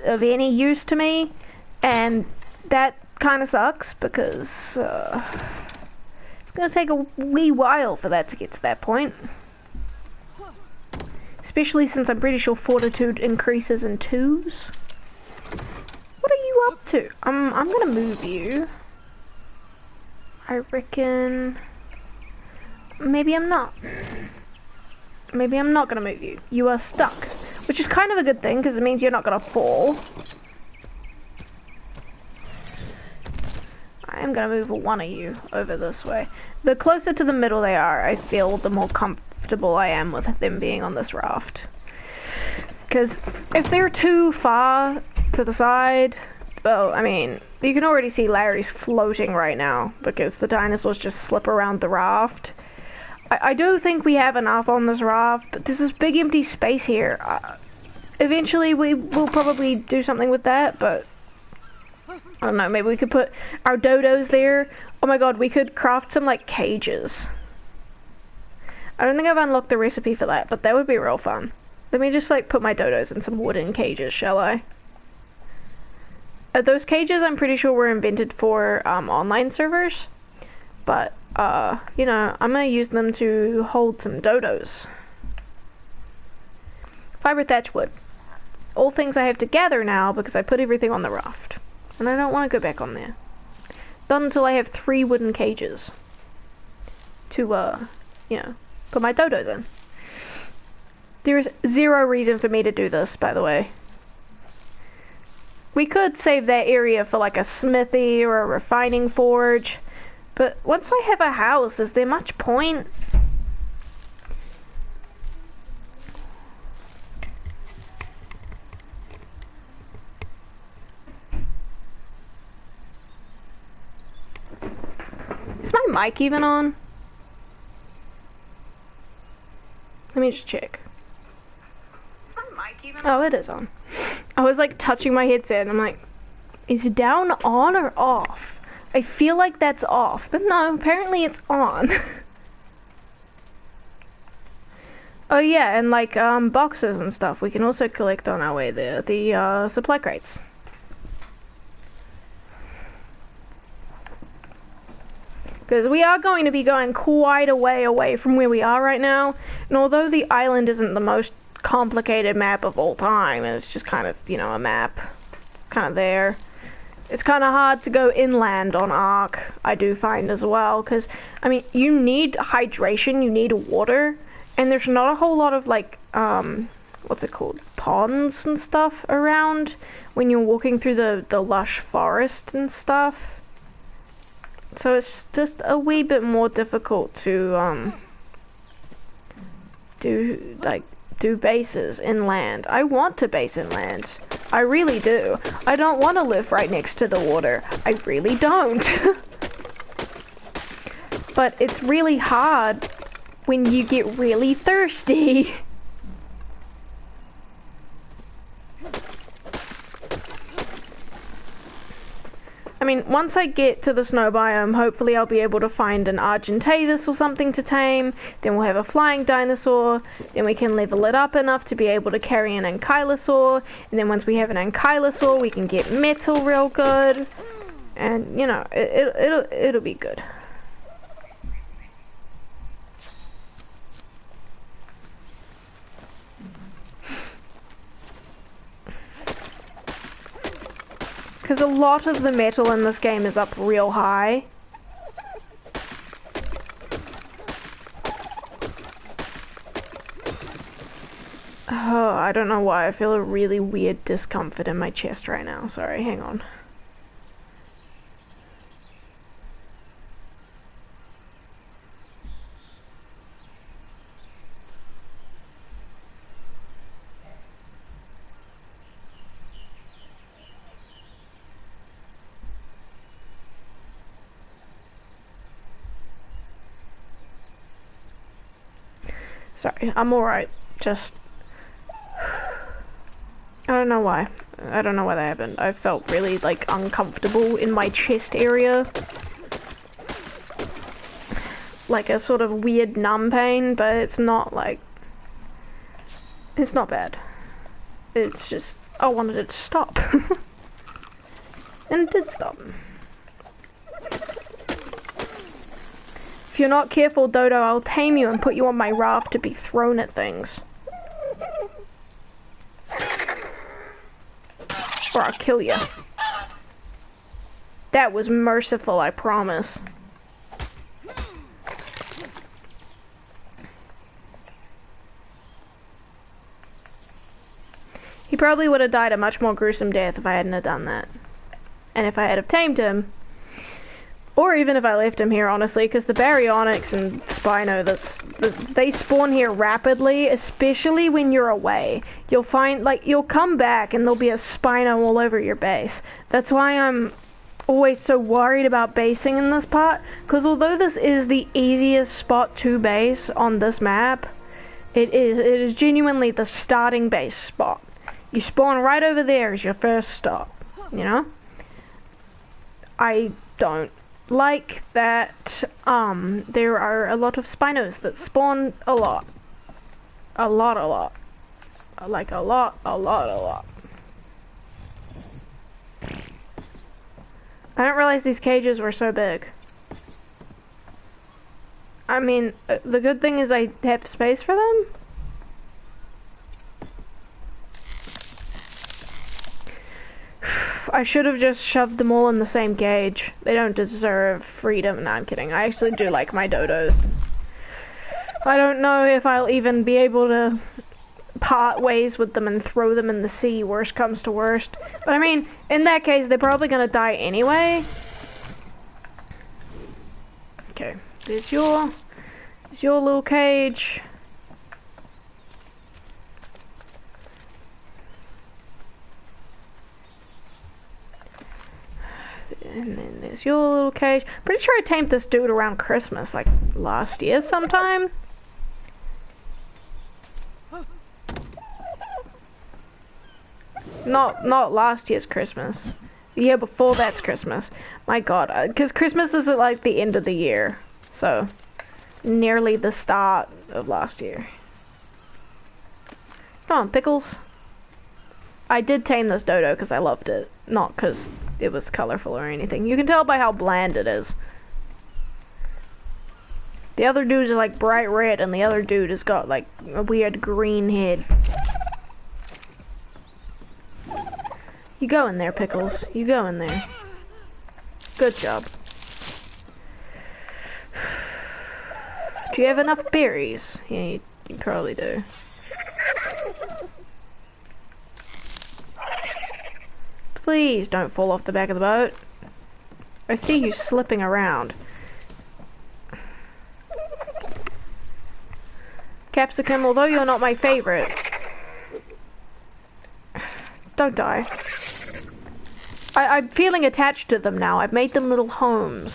of any use to me, and that kind of sucks because it's gonna take a wee while for that to get to that point. Especially since I'm pretty sure fortitude increases in 2s. What are you up to? I'm gonna move you. I reckon... Maybe I'm not. Maybe I'm not gonna move you. You are stuck. Which is kind of a good thing, because it means you're not gonna fall. I am gonna move one of you over this way. The closer to the middle they are, I feel the more comfortable I am with them being on this raft. Because if they're too far to the side, well, I mean, you can already see Larry's floating right now, because the dinosaurs just slip around the raft. I do think we have enough on this raft, but there's this big empty space here. Eventually we will probably do something with that, but I don't know, maybe we could put our dodos there. Oh my god, we could craft some like cages. I don't think I've unlocked the recipe for that, but that would be real fun. Let me just like put my dodos in some wooden cages, shall I? Those cages I'm pretty sure were invented for online servers, but you know, I'm gonna use them to hold some dodos. Fiber thatch wood. All things I have to gather now because I put everything on the raft. And I don't want to go back on there. Not until I have 3 wooden cages to, you know, put my dodos in. There's 0 reason for me to do this, by the way. We could save that area for like a smithy or a refining forge. But once I have a house, is there much point? Is my mic even on? Let me just check. Oh, it is on. I was like touching my headset and I'm like, is it down on or off? I feel like that's off, but no, apparently it's on. Oh yeah, and like boxes and stuff we can also collect on our way there. The supply crates. Because we are going to be going quite a way away from where we are right now, and although the island isn't the most complicated map of all time, it's just kind of, you know, a map. It's kind of there. It's kind of hard to go inland on Ark, I do find as well, because, I mean, you need hydration, you need water, and there's not a whole lot of, like, what's it called, ponds and stuff around when you're walking through the lush forest and stuff. So it's just a wee bit more difficult to, do bases inland. I want to base inland. I really do. I don't want to live right next to the water. I really don't. But it's really hard when you get really thirsty. I mean, once I get to the snow biome, hopefully I'll be able to find an Argentavis or something to tame, then we'll have a flying dinosaur, then we can level it up enough to be able to carry an ankylosaur, and then once we have an ankylosaur, we can get metal real good, and, you know, it'll be good. Because a lot of the metal in this game is up real high. Oh, I don't know why. I feel a really weird discomfort in my chest right now. Sorry, hang on. Sorry, I'm alright. Just... I don't know why. I don't know why that happened. I felt really, like, uncomfortable in my chest area. Like a sort of weird numb pain, but it's not, like... It's not bad. It's just... I wanted it to stop. And it did stop. If you're not careful, Dodo, I'll tame you and put you on my raft to be thrown at things. Or I'll kill you. That was merciful, I promise. He probably would have died a much more gruesome death if I hadn't have done that. And if I had have tamed him. Or even if I left him here, honestly, because the Baryonyx and Spino, they spawn here rapidly, especially when you're away. You'll find, like, you'll come back and there'll be a Spino all over your base. That's why I'm always so worried about basing in this part, because although this is the easiest spot to base on this map, it is genuinely the starting base spot. You spawn right over there as your first stop, you know? I don't like that there are a lot of Spinos that spawn a lot. Like a lot. I didn't realize these cages were so big. I mean, the good thing is I have space for them. I should have just shoved them all in the same cage. They don't deserve freedom. No, I'm kidding. I actually do like my dodos. I don't know if I'll even be able to part ways with them and throw them in the sea, worst comes to worst. But I mean, in that case, they're probably gonna die anyway. Okay, there's your little cage. And then there's your little cage. Pretty sure I tamed this dude around Christmas, like last year sometime. Not last year's Christmas. The year before that's Christmas. My god, because Christmas is at like the end of the year. So, nearly the start of last year. Come on, Pickles. I did tame this dodo because I loved it. Not because it was colorful or anything. You can tell by how bland it is. The other dude is like bright red and the other dude has got like a weird green head. You go in there, Pickles. You go in there. Good job. Do you have enough berries? Yeah, you probably do. Please don't fall off the back of the boat. I see you slipping around. Capsicum, although you're not my favorite. Don't die. I'm feeling attached to them now. I've made them little homes.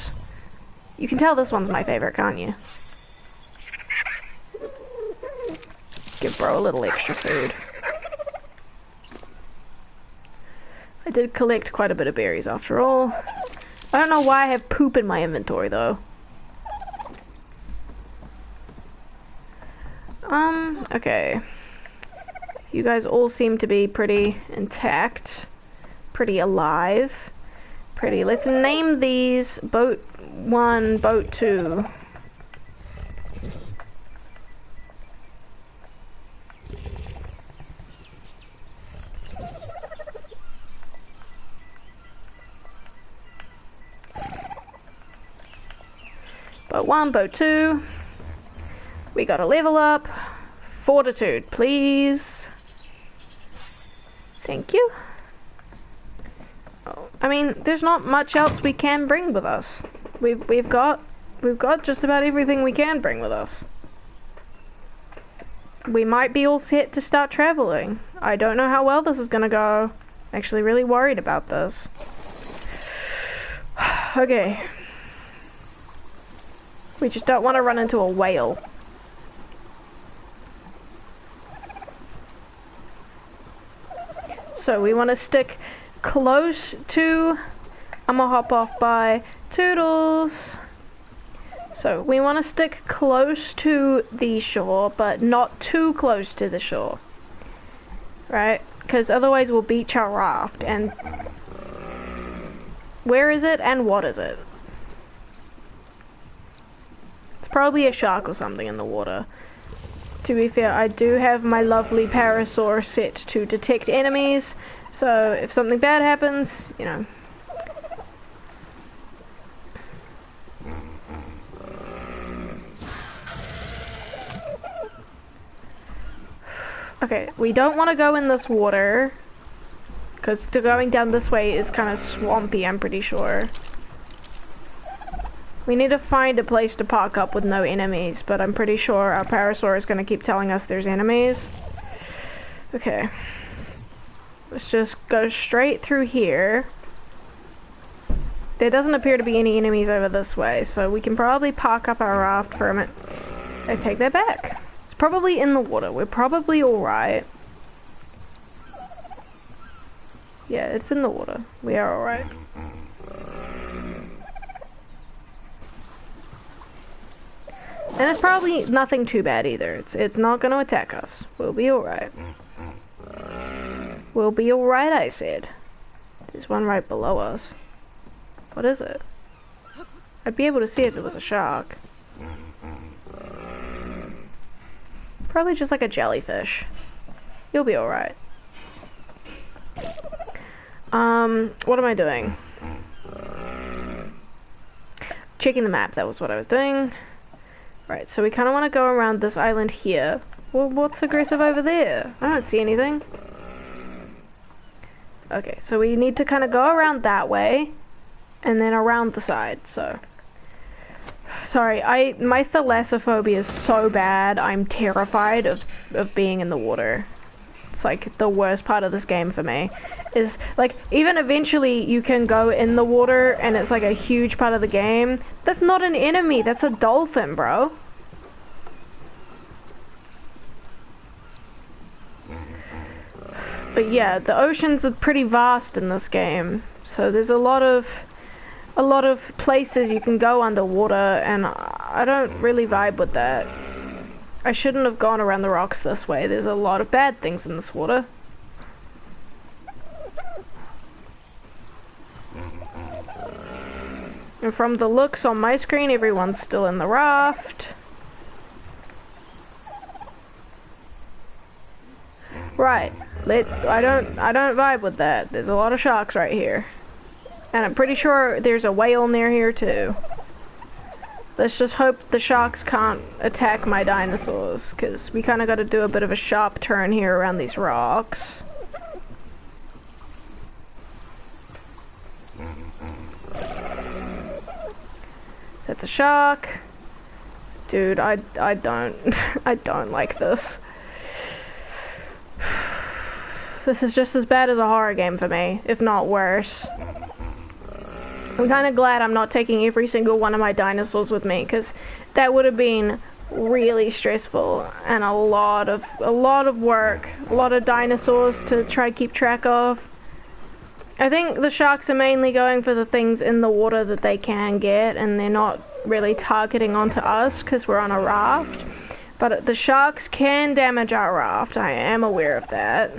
You can tell this one's my favorite, can't you? Give bro a little extra food. I did collect quite a bit of berries after all. I don't know why I have poop in my inventory though. Okay. You guys all seem to be pretty intact. Pretty alive. Pretty. Let's name these Boat 1, Boat 2. Boat 1, Boat 2. We gotta level up. Fortitude, please. Thank you. Oh, I mean, there's not much else we can bring with us. We've got just about everything we can bring with us. We might be all set to start traveling. I don't know how well this is gonna go. I'm actually really worried about this. Okay. We just don't want to run into a whale. So we want to stick close to... I'm gonna hop off by Toodles. So we want to stick close to the shore, but not too close to the shore. Right? Because otherwise we'll beach our raft. And where is it and what is it? It's probably a shark or something in the water. To be fair, I do have my lovely parasaur set to detect enemies, so if something bad happens, you know. Okay, we don't want to go in this water, because going down this way is kind of swampy, I'm pretty sure. We need to find a place to park up with no enemies, but I'm pretty sure our parasaur is going to keep telling us there's enemies. Okay. Let's just go straight through here. There doesn't appear to be any enemies over this way, so we can probably park up our raft for a minute. I take that back. It's probably in the water. We're probably alright. Yeah, it's in the water. We are alright. And it's probably nothing too bad either. It's not going to attack us. We'll be alright. We'll be alright, I said. There's one right below us. What is it? I'd be able to see if it was a shark. Probably just like a jellyfish. You'll be alright. What am I doing? Checking the map, that was what I was doing. Right, so we kind of want to go around this island here. Well, what's aggressive over there? I don't see anything. Okay, so we need to kind of go around that way, and then around the side, so. Sorry, my thalassophobia is so bad, I'm terrified of being in the water. It's like the worst part of this game for me. Is like, even eventually you can go in the water and it's like a huge part of the game. That's not an enemy, that's a dolphin, bro. But yeah, the oceans are pretty vast in this game. So there's a lot of places you can go underwater, and I don't really vibe with that. I shouldn't have gone around the rocks this way. There's a lot of bad things in this water. And from the looks on my screen, everyone's still in the raft. Right. I don't vibe with that. There's a lot of sharks right here. And I'm pretty sure there's a whale near here too. Let's just hope the sharks can't attack my dinosaurs, because we kind of got to do a bit of a sharp turn here around these rocks. That's a shark. Dude, I don't I don't like this. This is just as bad as a horror game for me, if not worse. I'm kind of glad I'm not taking every single one of my dinosaurs with me, because that would have been really stressful and a lot of work, a lot of dinosaurs to try keep track of. I think the sharks are mainly going for the things in the water that they can get, and they're not really targeting onto us because we're on a raft. But the sharks can damage our raft, I am aware of that.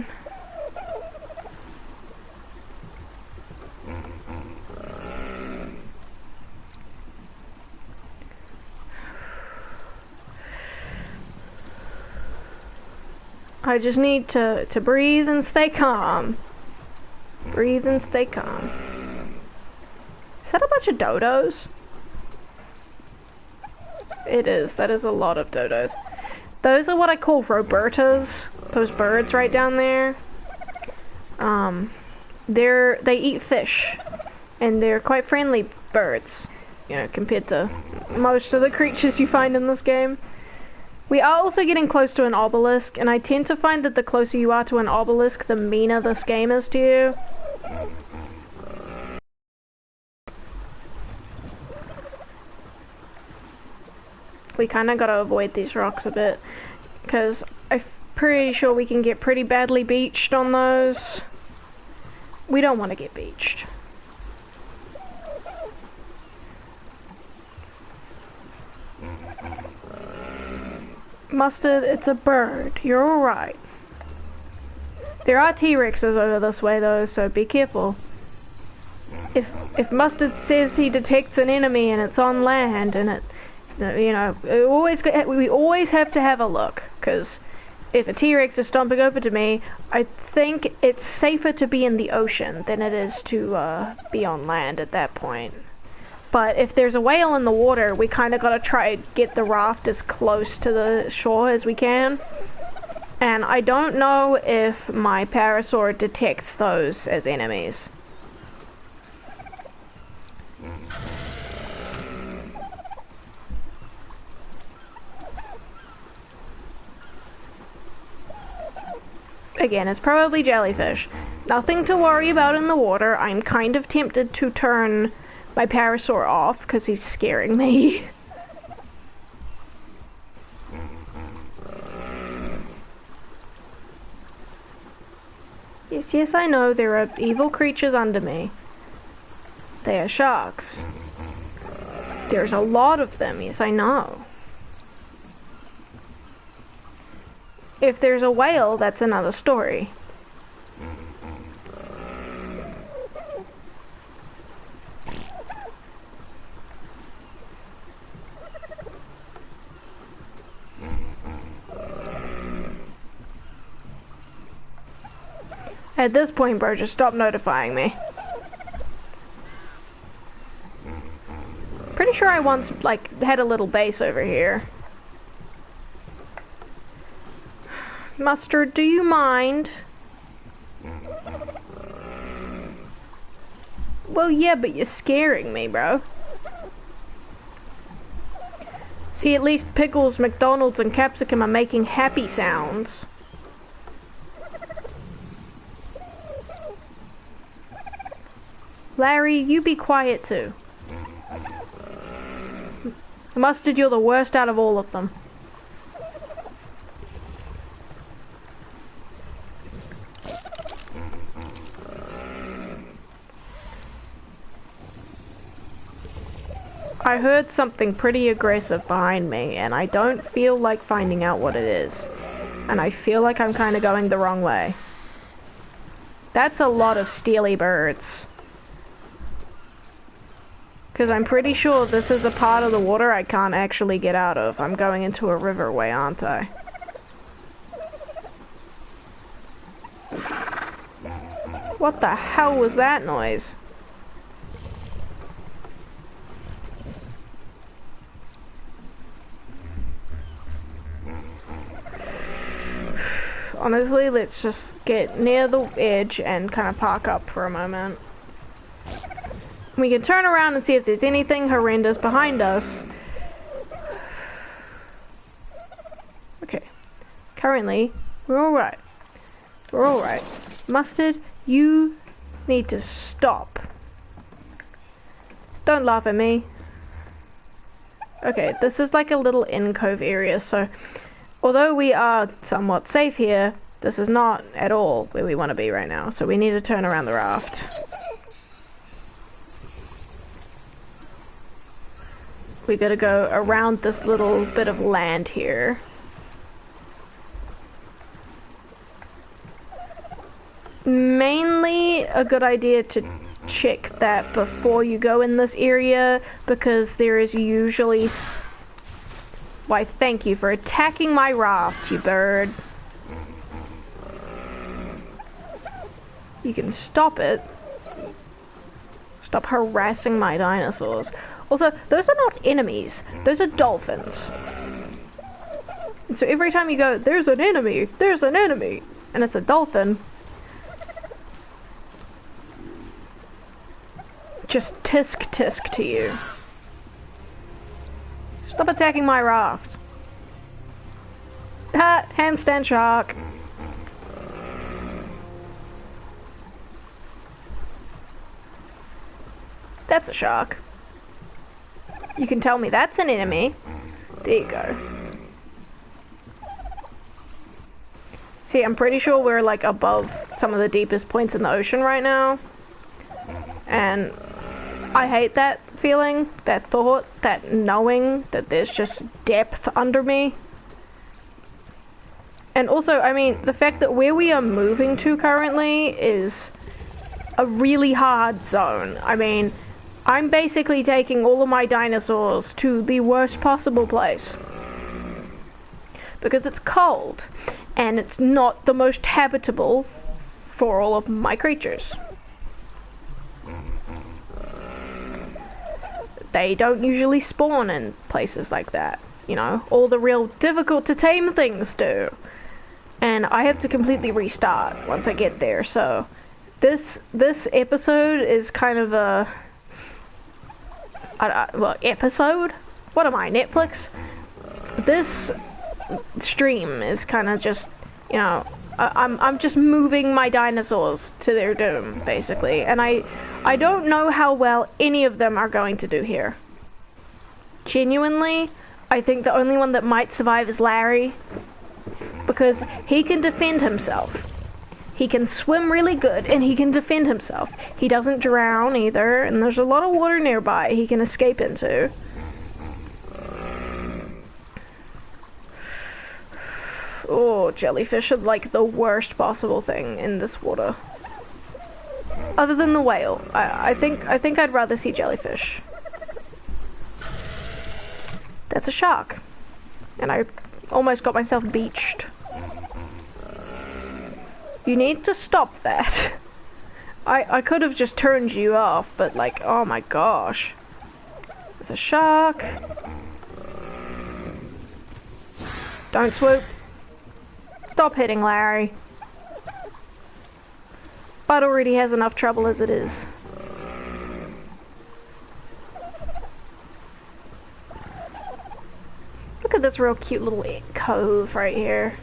I just need to breathe and stay calm. Breathe and stay calm. Is that a bunch of dodos? It is. That is a lot of dodos. Those are what I call robertas. Those birds right down there. They eat fish, and they're quite friendly birds, you know, compared to most of the creatures you find in this game. We are also getting close to an obelisk, and I tend to find that the closer you are to an obelisk, the meaner this game is to you. We kind of gotta avoid these rocks a bit, because I'm pretty sure we can get pretty badly beached on those. We don't want to get beached. Mustard, it's a bird. You're alright. There are T-Rexes over this way though, so be careful. If Mustard says he detects an enemy and it's on land, and it, you know, we always have to have a look, because if a T-Rex is stomping over to me, I think it's safer to be in the ocean than it is to be on land at that point. But if there's a whale in the water, we kind of gotta try to get the raft as close to the shore as we can. And I don't know if my parasaur detects those as enemies. Again, it's probably jellyfish. Nothing to worry about in the water. I'm kind of tempted to turn my parasaur off because he's scaring me. Yes, I know there are evil creatures under me. They are sharks. There's a lot of them, yes, I know. If there's a whale, that's another story. At this point, bro, just stop notifying me. Pretty sure I once, like, had a little base over here. Mustard, do you mind? Well, yeah, but you're scaring me, bro. See, at least Pickles, McDonald's, and Capsicum are making happy sounds. Larry, you be quiet too. Mustard, you're the worst out of all of them. I heard something pretty aggressive behind me, and I don't feel like finding out what it is. And I feel like I'm kind of going the wrong way. That's a lot of steely birds. Because I'm pretty sure this is a part of the water I can't actually get out of. I'm going into a riverway, aren't I? What the hell was that noise? Honestly, let's just get near the edge and kind of park up for a moment. We can turn around and see if there's anything horrendous behind us. Okay. Currently, we're alright. We're alright. Mustard, you need to stop. Don't laugh at me. Okay, this is like a little in-cove area, so although we are somewhat safe here, this is not at all where we want to be right now, so we need to turn around the raft. We gotta go around this little bit of land here. Mainly a good idea to check that before you go in this area, because there is usually... Why, thank you for attacking my raft, you bird. You can stop it. Stop harassing my dinosaurs. Also, those are not enemies. Those are dolphins. And so every time you go, there's an enemy, and it's a dolphin, just tisk tisk to you. Stop attacking my raft. Ha! Handstand shark. That's a shark. You can tell me that's an enemy. There you go. See, I'm pretty sure we're like above some of the deepest points in the ocean right now. And I hate that feeling, that thought, that knowing that there's just depth under me. And also, I mean, the fact that where we are moving to currently is a really hard zone. I mean, I'm basically taking all of my dinosaurs to the worst possible place. Because it's cold, and it's not the most habitable for all of my creatures. They don't usually spawn in places like that, you know, all the real difficult to tame things do. And I have to completely restart once I get there, so this episode is kind of a... well, episode? What am I, Netflix? This stream is kind of just, you know, I'm just moving my dinosaurs to their doom, basically. And I don't know how well any of them are going to do here. Genuinely, I think the only one that might survive is Larry, because he can defend himself. He can swim really good, and he can defend himself. He doesn't drown either, and there's a lot of water nearby he can escape into. Oh, jellyfish are like the worst possible thing in this water. Other than the whale. I think I'd rather see jellyfish. That's a shark. And I almost got myself beached. You need to stop that. I could have just turned you off, but like, oh my gosh. There's a shark. Don't swoop. Stop hitting Larry. Bud already has enough trouble as it is. Look at this real cute little cove right here.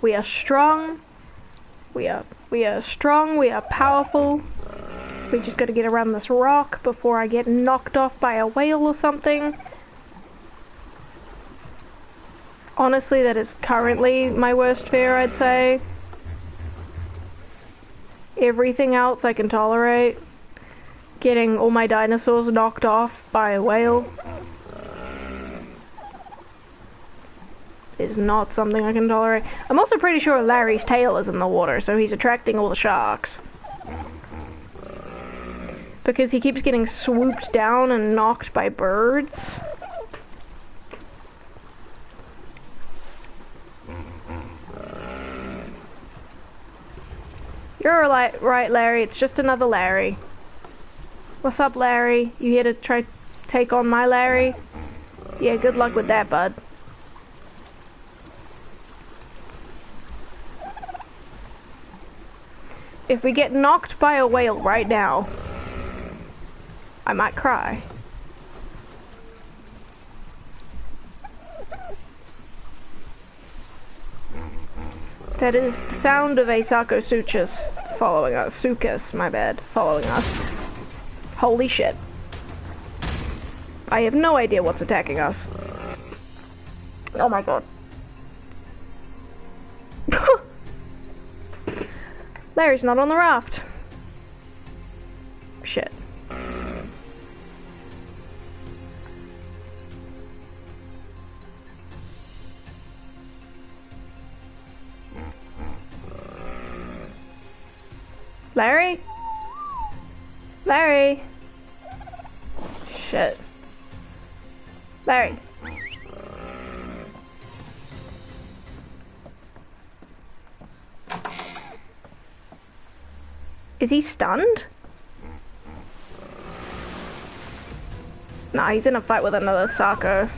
We are strong. We are strong. We are powerful. We just gotta get around this rock before I get knocked off by a whale or something. Honestly, that is currently my worst fear, I'd say. Everything else I can tolerate. Getting all my dinosaurs knocked off by a whale is not something I can tolerate. I'm also pretty sure Larry's tail is in the water, so he's attracting all the sharks. Because he keeps getting swooped down and knocked by birds. You're right, Larry. It's just another Larry. What's up, Larry? You here to try take on my Larry? Yeah, good luck with that, bud. If we get knocked by a whale right now, I might cry. That is the sound of a Sakosuchus following us. Sucus, my bad, following us. Holy shit. I have no idea what's attacking us. Oh my god. Larry's not on the raft. Shit. Larry? Larry? Shit. Larry. Is he stunned? Nah, he's in a fight with another Sako.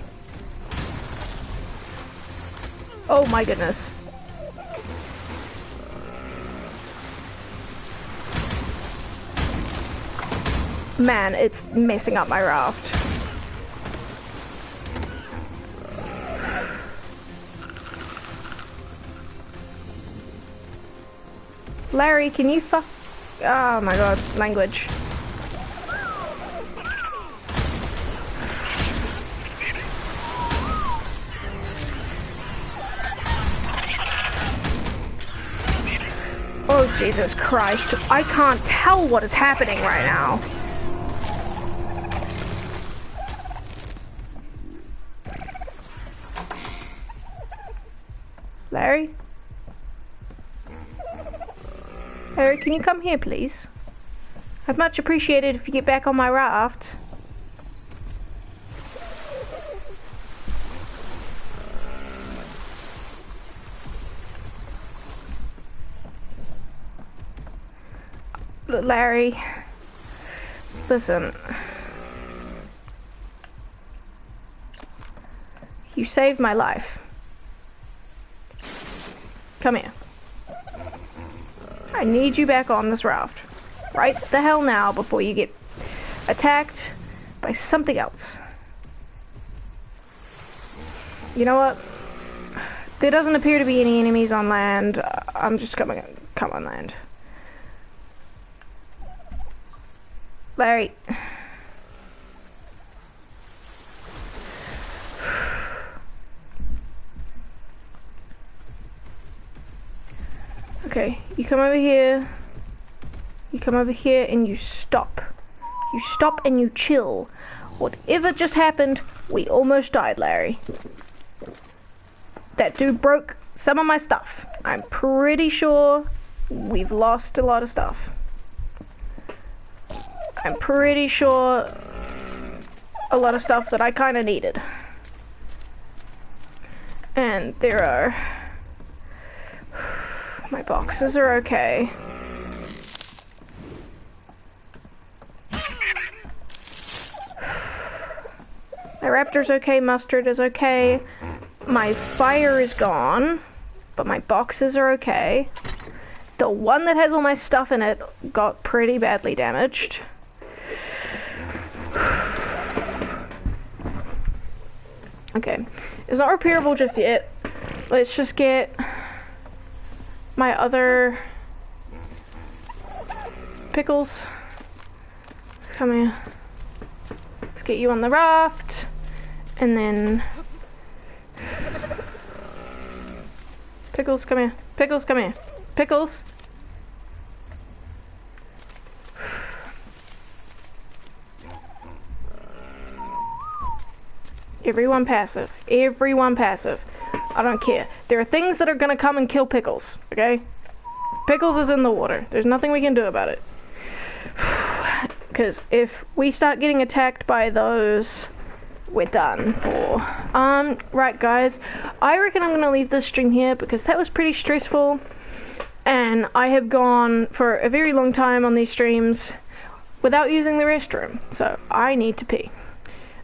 Oh my goodness. Man, it's messing up my raft. Larry, can you fuck? Oh my god, language. Oh Jesus Christ, I can't tell what is happening right now. Larry? Larry, can you come here, please? I'd much appreciate it if you get back on my raft. Look, Larry, listen. You saved my life. Come here. I need you back on this raft. Right the hell now before you get attacked by something else. You know what? There doesn't appear to be any enemies on land. I'm just gonna come on land. Larry. Okay, you come over here. You come over here and you stop. You stop and you chill. Whatever just happened, we almost died, Larry. That dude broke some of my stuff. I'm pretty sure we've lost a lot of stuff. I'm pretty sure a lot of stuff that I kind of needed. And there are... My boxes are okay. My raptor's okay, mustard is okay. My fire is gone, but my boxes are okay. The one that has all my stuff in it got pretty badly damaged. Okay, it's not repairable just yet. Let's just get my other Pickles. Come here. Let's get you on the raft. And then Pickles, come here. Pickles, come here. Pickles. Everyone passive. Everyone passive. I don't care. There are things that are gonna come and kill Pickles, okay? Pickles is in the water. There's nothing we can do about it. Because if we start getting attacked by those, we're done for. Right guys, I reckon I'm gonna leave this stream here because that was pretty stressful. And I have gone for a very long time on these streams without using the restroom. So I need to pee.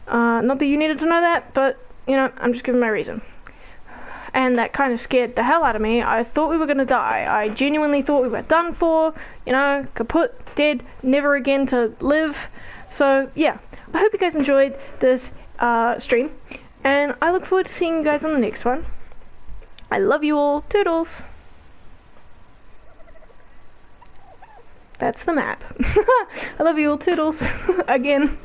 Not that you needed to know that, but, you know, I'm just giving my reason. And that kind of scared the hell out of me. I thought we were gonna die. I genuinely thought we were done for, you know, kaput, dead, never again to live. So, yeah. I hope you guys enjoyed this stream. And I look forward to seeing you guys on the next one. I love you all. Toodles. That's the map. I love you all. Toodles. Again.